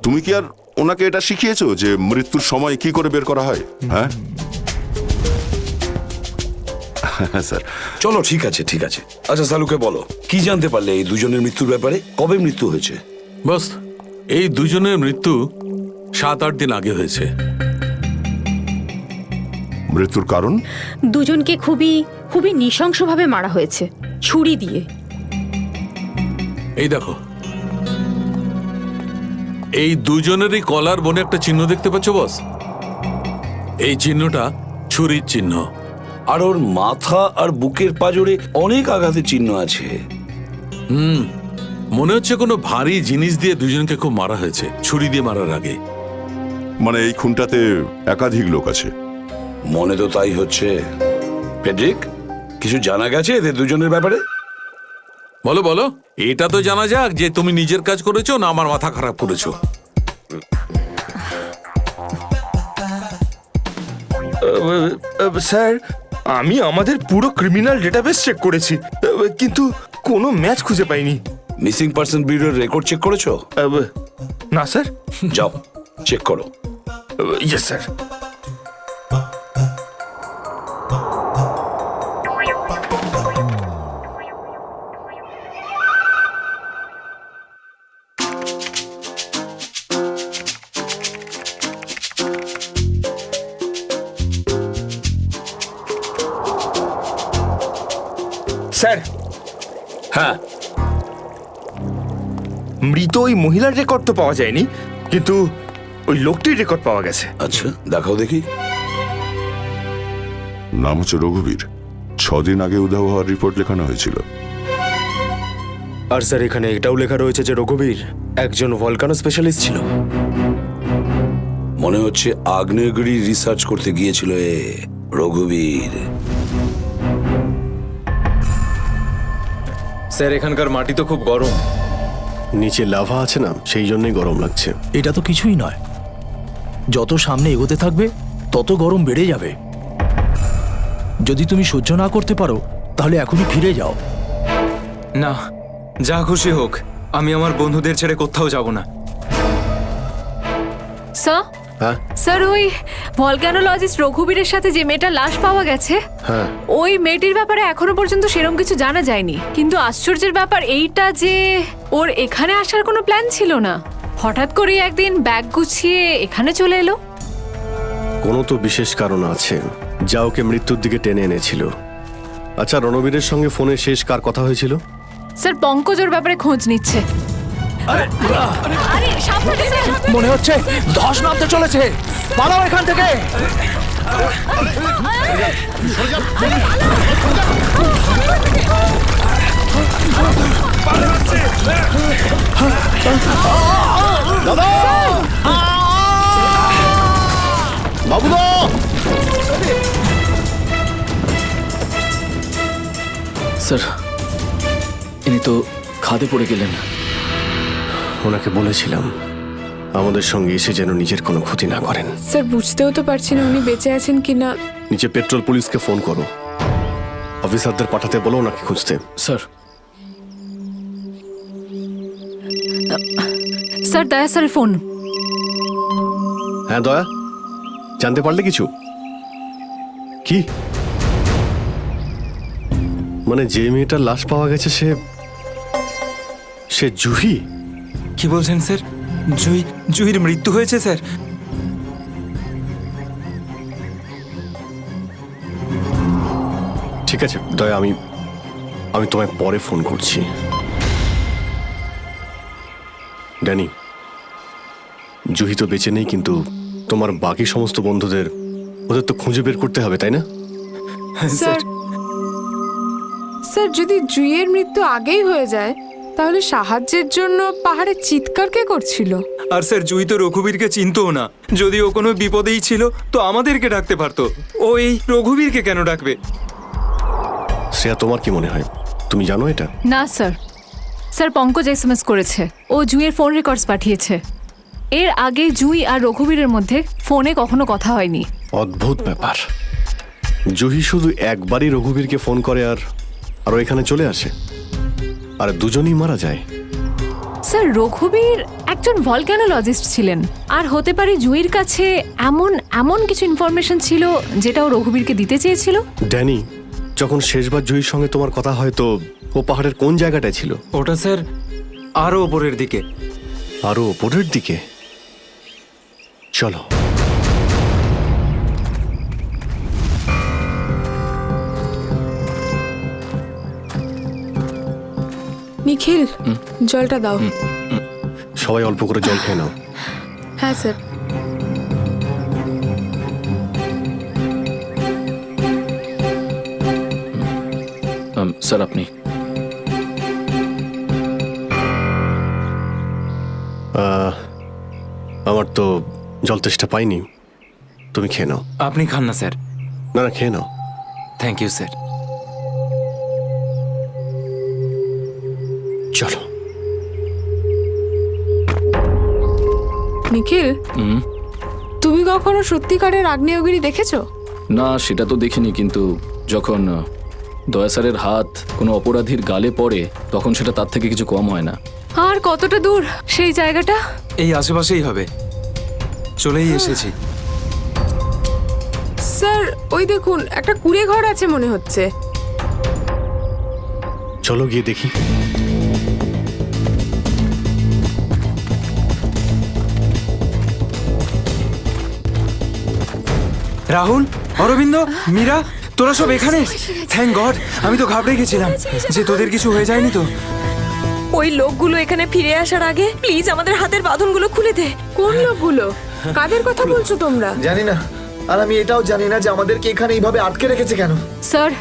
S18: তুমি কি আর ওনাকে এটা শিখিয়েছো যে মৃত্যুর সময় কি করে বের করা হয়? হ্যাঁ স্যার।
S8: চলো ঠিক আছে ঠিক আছে। আচ্ছা সালুকে বলো, কি জানতে পারলে এই দুজনের মৃত্যুর ব্যাপারে? কবে মৃত্যু হয়েছে?
S11: বস, এই দুজনের মৃত্যু 7-8 দিন আগে হয়েছে।
S18: মৃত্যুর কারণ?
S19: দুজনকে খুবই খুবই নৃশংসভাবে মারা হয়েছে, ছুরি দিয়ে।
S11: এই দেখো, এই দুজনেরই কলার বনে একটা চিহ্ন দেখতে পাচ্ছ বস? এই চিহ্নটা ছুরির চিহ্ন।
S8: আর ওর মাথা আর বুকের পাঁজরে অনেক আঘাতের চিহ্ন আছে।
S11: মনে হচ্ছে কোনো ভারী জিনিস দিয়ে দুজনকে খুব মারা হয়েছে, ছুরি দিয়ে মারার আগে।
S18: মানে এই খুনটাতে একাধিক লোক আছে?
S8: মনে তো তাই হচ্ছে। ফেডরিক, কিছু জানা গেছে এদের দুজনের ব্যাপারে?
S11: বলো বলো, এটা তো জানা যাক যে তুমি নিজের কাজ করেছো না আমার মাথা খারাপ করেছো।
S15: স্যার, আমি আমাদের পুরো ক্রিমিনাল ডেটাবেস চেক করেছি, কিন্তু কোনো ম্যাচ খুঁজে পাইনি।
S8: মিসিং পারসন ব্যুরোর রেকর্ড চেক করেছো?
S15: না স্যার।
S8: যাও চেক করো।
S15: Yes sir. স্যার।
S8: হ্যাঁ,
S15: মৃত ওই মহিলার রেকর্ড তো পাওয়া যায়নি, কিন্তু ওই লোকটির রেকর্ড পাওয়া গেছে।
S8: আচ্ছা দেখাও দেখি।
S18: নাম হচ্ছে রঘুবীর। 6 দিন আগে উধাও হওয়ার রিপোর্ট লেখানো হয়েছিল।
S4: আর স্যার এখানে এটাও লেখা রয়েছে যে রঘুবীর একজন ভলকানো স্পেশালিস্ট ছিল।
S8: মনে হচ্ছে আগ্নেয়গিরি রিসার্চ করতে গিয়েছিল রঘুবীর।
S4: স্যার এখানকার মাটি তো খুব গরম।
S9: নিচে লাভা আছে না, সেই জন্যই গরম লাগছে।
S17: এটা তো কিছুই নয়, যত সামনে এগোতে থাকবে তত গরম বেড়ে যাবে। যদি তুমি সহ্য না করতে পারো তাহলে এখনই ফিরে যাও।
S4: না, যা খুশি হোক, আমি আমার বন্ধুদের ছেড়ে কোথাও যাব না।
S10: স্যার, স্যার ওই ভলকানোলজিস্ট রঘুবীরের সাথে যে মেয়েটার লাশ পাওয়া গেছে, ওই মেয়েটির ব্যাপারে এখনো পর্যন্ত সেরকম কিছু জানা যায়নি। কিন্তু আশ্চর্যের ব্যাপার এইটা যে ওর এখানে আসার কোনো প্ল্যান ছিল না, হঠাৎ করে একদিন ব্যাগ গুছিয়ে এখানে চলে এলো।
S9: কোনো তো বিশেষ কারণ আছে যা ওকে মৃত্যুর দিকে টেনে এনেছিল। আচ্ছা, রণবীরের সঙ্গে ফোনে শেষ কার কথা হয়েছিল?
S10: স্যার পঙ্কজের ব্যাপারে খোঁজ নিচ্ছে।
S17: মনে হচ্ছে ধস নামতে চলেছে, পালাও এখান থেকে।
S6: দাদা, বাবুদা,
S12: স্যার ইনি তো খাদে পড়ে গেলেন।
S9: ওনাকে বলেছিলাম আমাদের সঙ্গে এসে যেন নিজের কোনো ক্ষতি না করেন।
S14: স্যার বুঝতেও তো পারছি না উনি বেঁচে আছেন কিনা।
S9: নিচে পেট্রোল পুলিশকে ফোন করো, অফিসারদের পাঠাতে বলো ওনাকে খুঁজতে।
S12: স্যার।
S10: স্যার দয়া স্যারের ফোন।
S9: হ্যাঁ দয়া, জানতে পারলে কিছু? কি মানে যে মেয়েটার লাশ পাওয়া গেছে সে জুহি?
S15: কি বলছেন স্যার? জুহির মৃত্যু হয়েছে স্যার?
S9: ঠিক আছে দয়া, আমি তোমায় পরে ফোন করছি। ড্যানি, জুহি তো বেঁচে নেই, কিন্তু তোমার বাকি সমস্ত বন্ধুদের ওদের তো খুঁজে বের করতে হবে, তাই না?
S14: স্যার স্যার যদি জুইয়ের মৃত্যু আগেই হয়ে যায় তাহলে সাহায্যের জন্য পাহাড়ে চিৎকার কে করছিল?
S15: আর স্যার জুই তো রঘুবীরকে চিনতও না। যদি ও কোনো বিপদেই ছিল তো আমাদেরকে ডাকতে পারতো। ও এই রঘুবীরকে কেন ডাকবে?
S9: শ্রেয়া, তোমার কি মনে হয়? তুমি জানো এটা?
S10: না স্যার, স্যার পঙ্কজ এসএমএস করেছে, ও জুঁইয়ের ফোন রেকর্ডস পাঠিয়েছে। এর আগে জুঁই আর রঘুবীরের মধ্যে ফোনে কখনো কথা হয়নি।
S9: অদ্ভুত ব্যাপার, জুহি শুধু একবারই রঘুবীরকে ফোন করে আর ও এখানে চলে আসে, আর দুজনেই মারা যায়।
S10: স্যার রঘুবীর একজন ভলক্যানোলজিস্ট ছিলেন, আর হতে পারে জুঁইয়ের কাছে এমন কিছু ইনফরমেশন ছিল যেটা ও রঘুবীরকে দিতে চেয়েছিল।
S9: ড্যানি, যখন শেষবার জুহির সঙ্গে তোমার কথা হয় তো ও পাহাড়ের কোন জায়গাটায় ছিল?
S15: ওটা স্যার আরো ওপরের দিকে।
S9: আরো ওপরের দিকে? চলো।
S14: নিখিল, জলটা দাও।
S9: সবাই অল্প করে জল খেয়ে নাও।
S14: হ্যাঁ স্যার।
S17: স্যার আপনি?
S9: আমার তো জল তেষ্টা পাইনি, তুমি খেয়ে নাও।
S15: আপনি খান না স্যার?
S9: না না, খেয়ে নাও।
S15: Thank you sir.
S9: চলো।
S14: নিখিল, তুমি কখনো সত্যিকারের আগ্নেয়গিরি দেখেছো?
S17: না, সেটা তো দেখিনি, কিন্তু যখন দয়া স্যারের হাত কোনো অপরাধীর গালে পড়ে তখন সেটা তার থেকে কিছু কম হয় না।
S10: আর কতটা দূর সেই জায়গাটা?
S15: এই আশেপাশেই হবে, চলেই এসেছি।
S14: স্যার ওই দেখুন, একটা কুঁড়ে ঘর আছে মনে হচ্ছে।
S9: চলো গিয়ে দেখি।
S15: রাহুল, অরবিন্দ, মীরা, তোরা সব এখানে? থ্যাংক গড, আমি তো ঘাবড়ে গেছিলাম যে তোদের কিছু হয়ে যায়নি তো।
S20: ওই লোকগুলো এখানে ফিরে আসার আগে প্লিজ আমাদের হাতের বাঁধনগুলো খুলে দে।
S14: কোন লোকগুলো? কাদের কথা বলছো তোমরা?
S21: জানি না, আর আমি এটাও জানি না যে আমাদেরকে এখানে এইভাবে আটকে রেখেছে কেন।
S10: স্যার,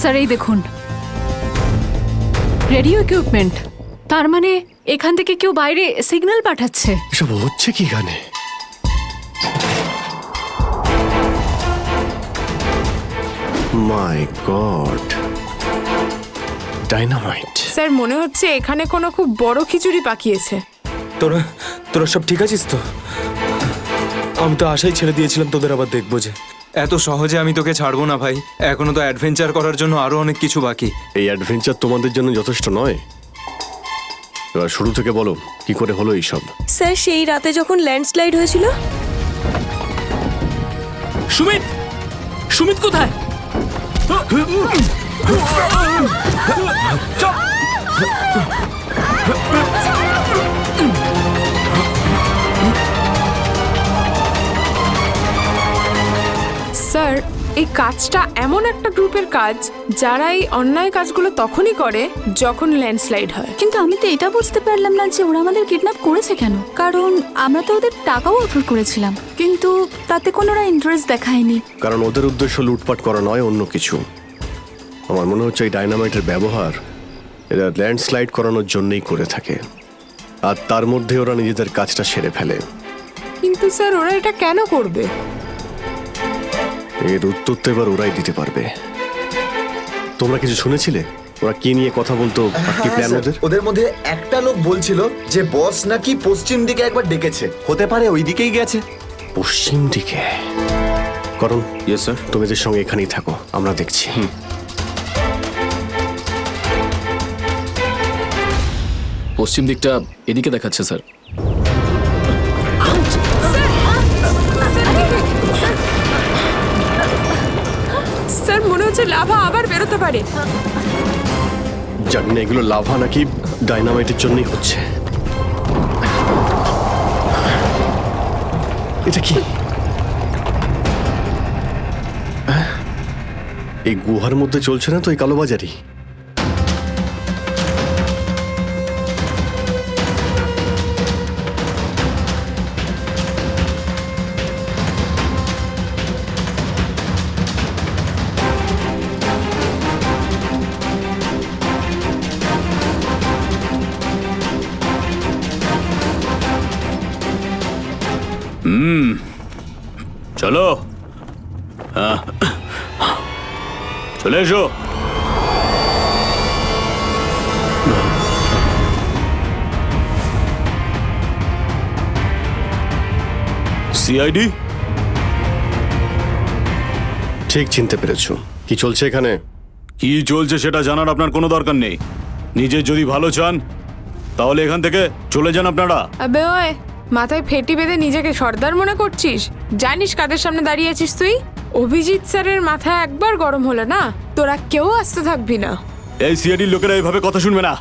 S10: স্যার এই দেখুন, রেডিও ইকুইপমেন্ট। তার মানে এখান থেকে কেউ বাইরে সিগন্যাল পাঠাচ্ছে।
S9: এসব হচ্ছে কি এখানে? মাই গড, ডাইনামাইট।
S14: স্যার মনে হচ্ছে এখানে কোনো খুব বড় খিচুড়ি পাকিয়েছে।
S15: তোরা সব ঠিক আছিস তো? আমি তো আশাই ছেড়ে দিয়েছিলাম তোদের আবার দেখবো যে। এত সহজে আমি তোকে ছাড়বো না ভাই, এখনো তো অ্যাডভেঞ্চার করার জন্য আরো অনেক কিছু বাকি।
S9: এই অ্যাডভেঞ্চার তোমাদের জন্য যথেষ্ট নয়? এবার শুরু থেকে বলো, কি করে হলো এইসব?
S20: স্যার সেই রাতে যখন ল্যান্ডস্লাইড হয়েছিল।
S12: সুমিত, সুমিত কোথায়?
S14: স্যার এই কাজটা এমন একটা গ্রুপের কাজ যারা এই অন্যায় কাজগুলো তখনই করে যখন ল্যান্ডস্লাইড হয়।
S19: কিন্তু আমি তো এটা বুঝতে পারলাম না যে ওরা আমাদের কিডন্যাপ করেছে কেন, কারণ আমরা তো ওদের টাকাও অফার করেছিলাম, কিন্তু তাতে কোনো ওরা ইন্টারেস্ট দেখায়নি।
S9: কারণ ওদের উদ্দেশ্য লুটপাট করা নয়, অন্য কিছু। আমার মনে হচ্ছে এই ডাইনামাইটের ব্যবহার এরা ল্যান্ডস্লাইড করানোর জন্যই করে থাকে, আর তার মধ্যে ওরা নিজেদের কাজটা সেরে ফেলে।
S14: কিন্তু স্যার ওরা এটা কেন করবে?
S9: এর উত্তর তো এবার ওরাই দিতে পারবে। তোমরা কিছু শুনেছিলে ওরা কি নিয়ে কথা বলতো? কি প্ল্যান ওদের?
S21: ওদের মধ্যে একটা লোক বলছিল যে বস নাকি পশ্চিম দিকে একবার ডেকেছে, হতে পারে ওই দিকেই গেছে।
S9: পশ্চিম দিকে? করণ,
S16: ইয়েস স্যার।
S9: তুমি এদের সঙ্গে এখানেই থাকো, আমরা দেখছি।
S3: পশ্চিম দিকটা এদিকে দেখাচ্ছে স্যার।
S14: স্যার মনে হচ্ছে লাভা আবার বেরোতে পারে।
S9: জানি না এগুলো লাভা নাকি ডাইনামাইটের জন্যই হচ্ছে। এটা কি? এই গুহার মধ্যে চলছে না তো এই কালোবাজারি?
S16: চলো, চলে এসো। সিআইডি?
S9: ঠিক চিনতে পেরেছো। কি চলছে এখানে?
S16: কি চলছে সেটা জানার আপনার কোনো দরকার নেই। নিজের যদি ভালো চান তাহলে এখান থেকে চলে যান আপনারা।
S14: আবে ওই, মাথায় ফেটি বেঁধে নিজেকে সর্দার মনে করছিস? জানিস কাদের সামনে দাঁড়িয়ে আছিস তুই? অভিজিৎ স্যারের মাথা একবার গরম হলো না, তোরা কেউ আসতে থাকবি না।
S16: এই সিআইডির লোকেরা এইভাবে কথা শুনবে না।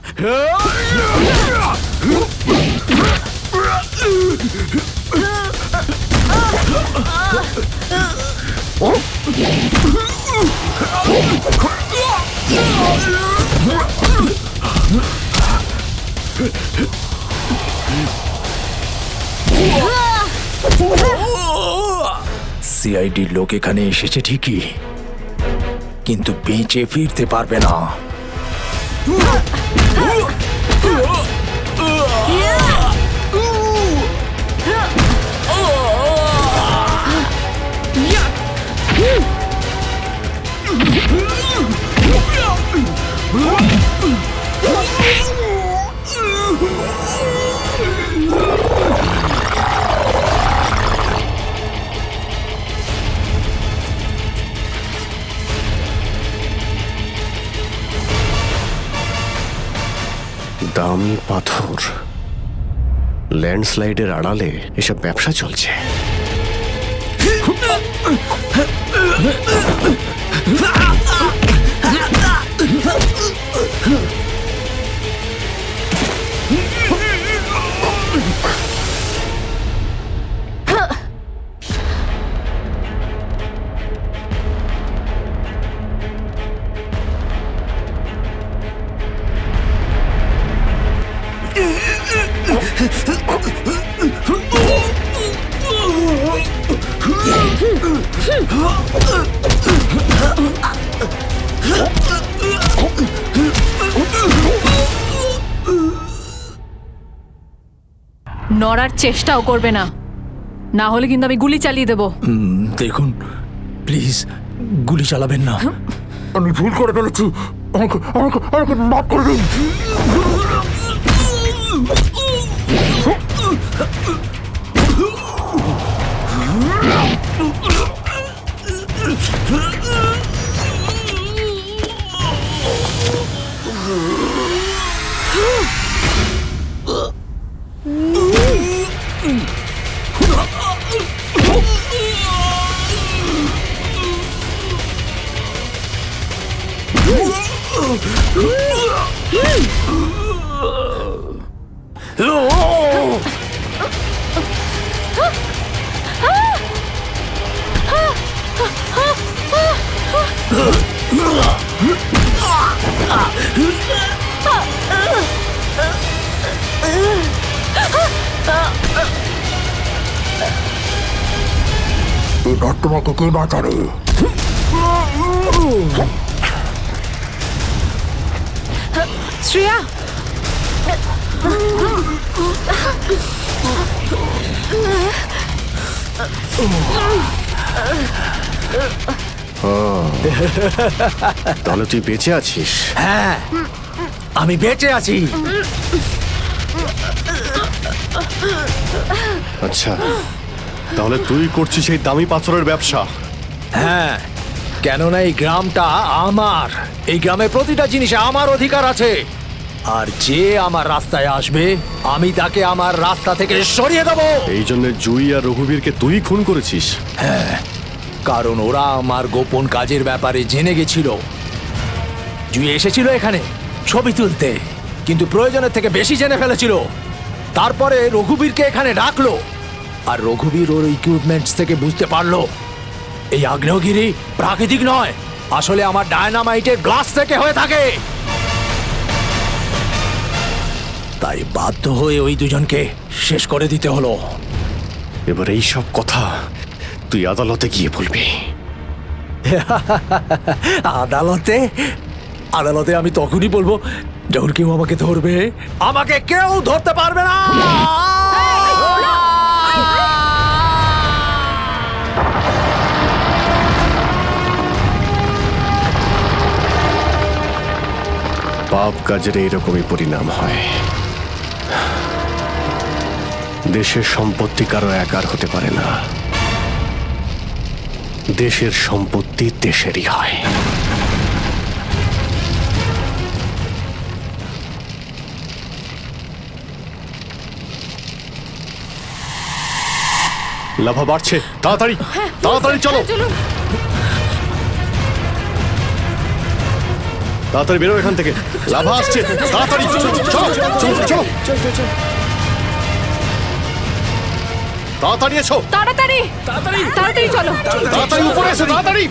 S17: সিআইডির লোক এখানে এসেছে ঠিকই, কিন্তু বেঁচে ফিরতে পারবে না।
S9: দামি পাথর, ল্যান্ডস্লাইডের আড়ালে এসব ব্যবসা চলছে।
S10: নড়ার চেষ্টাও করবে না, না হলে কিন্তু আমি গুলি চালিয়ে দেবো।
S17: দেখুন প্লিজ, গুলি চালাবেন না।
S11: আমি ভুল করে ফেলেছি, আমাকে মাফ করে দিন। তোমাকে কে বাঁচাবে?
S14: শ্রেয়া,
S9: তাহলে তুই বেঁচে আছিস?
S17: হ্যাঁ, আমি বেঁচে আছি।
S9: আচ্ছা, তাহলে তুই করছিস এই দামি পাথরের ব্যবসা?
S17: হ্যাঁ, কেননা এই গ্রামটা আমার। এই গ্রামের প্রতিটা জিনিসে আমার অধিকার আছে। আর যে আমার রাস্তায় আসবে আমি তাকে আমার রাস্তা থেকে সরিয়ে দেবো।
S9: এই জন্য জুই আর রঘুবীরকে তুই খুন করেছিস?
S17: হ্যাঁ, কারণ ওরা আমার গোপন কাজের ব্যাপারে জেনে গেছিল। জুই এসেছিল এখানে ছবি তুলতে, কিন্তু প্রয়োজনের থেকে বেশি জেনে ফেলেছিল। তারপরে রঘুবীরকে এখানে ডাকলো, আর রঘুবীর ওর ইকুইপমেন্টস থেকে বুঝতে পারলো এই আগ্নেয়গিরি প্রাকৃতিক নয়, আসলে আমার ডায়নামাইটের গ্লাস থেকে হয়ে থাকে। তাই বাধ্য হয়ে ওই দুজনকে শেষ করে দিতে হলো।
S9: এবার এই সব কথা তুই আদালতে গিয়ে বলবি।
S17: আদালতে আদালতে আমি তখনই বলবো যখন কেউ আমাকে ধরবে। আমাকে কেউ ধরতে পারবে না।
S9: পাপ কাজের এইরকমই পরিণাম হয়। দেশের সম্পত্তি কারো একার হতে পারে না, দেশের সম্পত্তি দেশেরই হয়। লাভা বাড়ছে, তাড়াতাড়ি তাড়াতাড়ি চলো, তাড়াতাড়ি বেরো এখান থেকে। লাভা আসছে, তাড়াতাড়ি চলো চলো চলো চলো, তাড়াতাড়ি এসো,
S10: তাড়াতাড়ি তাড়াতাড়ি তাড়াতাড়ি চলো,
S9: তাড়াতাড়ি উপরে এসো, তাড়াতাড়ি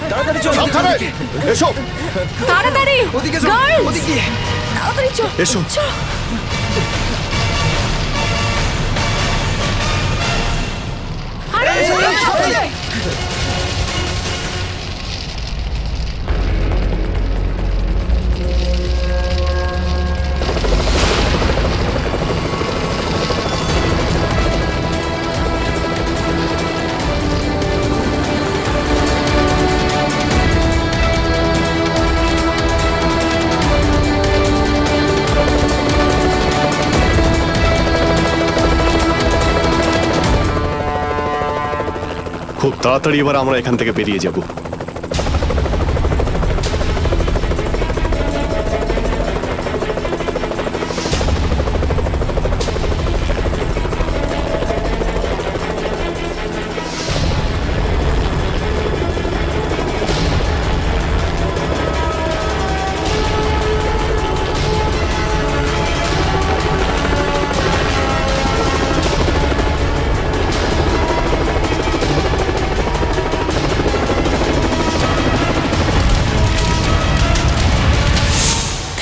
S9: সাবধানে এসো,
S10: তাড়াতাড়ি
S4: ওদিকে
S10: Girls!
S4: ওদিকে
S10: তাড়াতাড়ি চলো
S9: এসো।
S10: আরে
S9: খুব তাড়াতাড়ি এবার আমরা এখান থেকে বেরিয়ে যাব।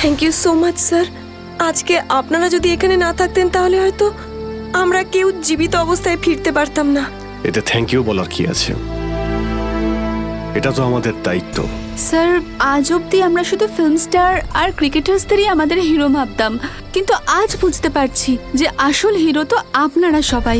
S20: Thank you so much sir. আজকে আপনারা যদি এখানে না থাকতেন তাহলে হয়তো আমরা কেউ জীবিত অবস্থায় ফিরতে পারতাম না।
S9: এতে থ্যাংক ইউ বলার কি আছে, এটা তো আমাদের দায়িত্ব।
S19: স্যার, আজ অবধি আমরা শুধু ফিল্ম স্টার আর ক্রিকেটার্সদেরই আমাদের হিরো ভাবতাম, কিন্তু আজ বুঝতে পারছি যে আসল হিরো তো আপনারা সবাই।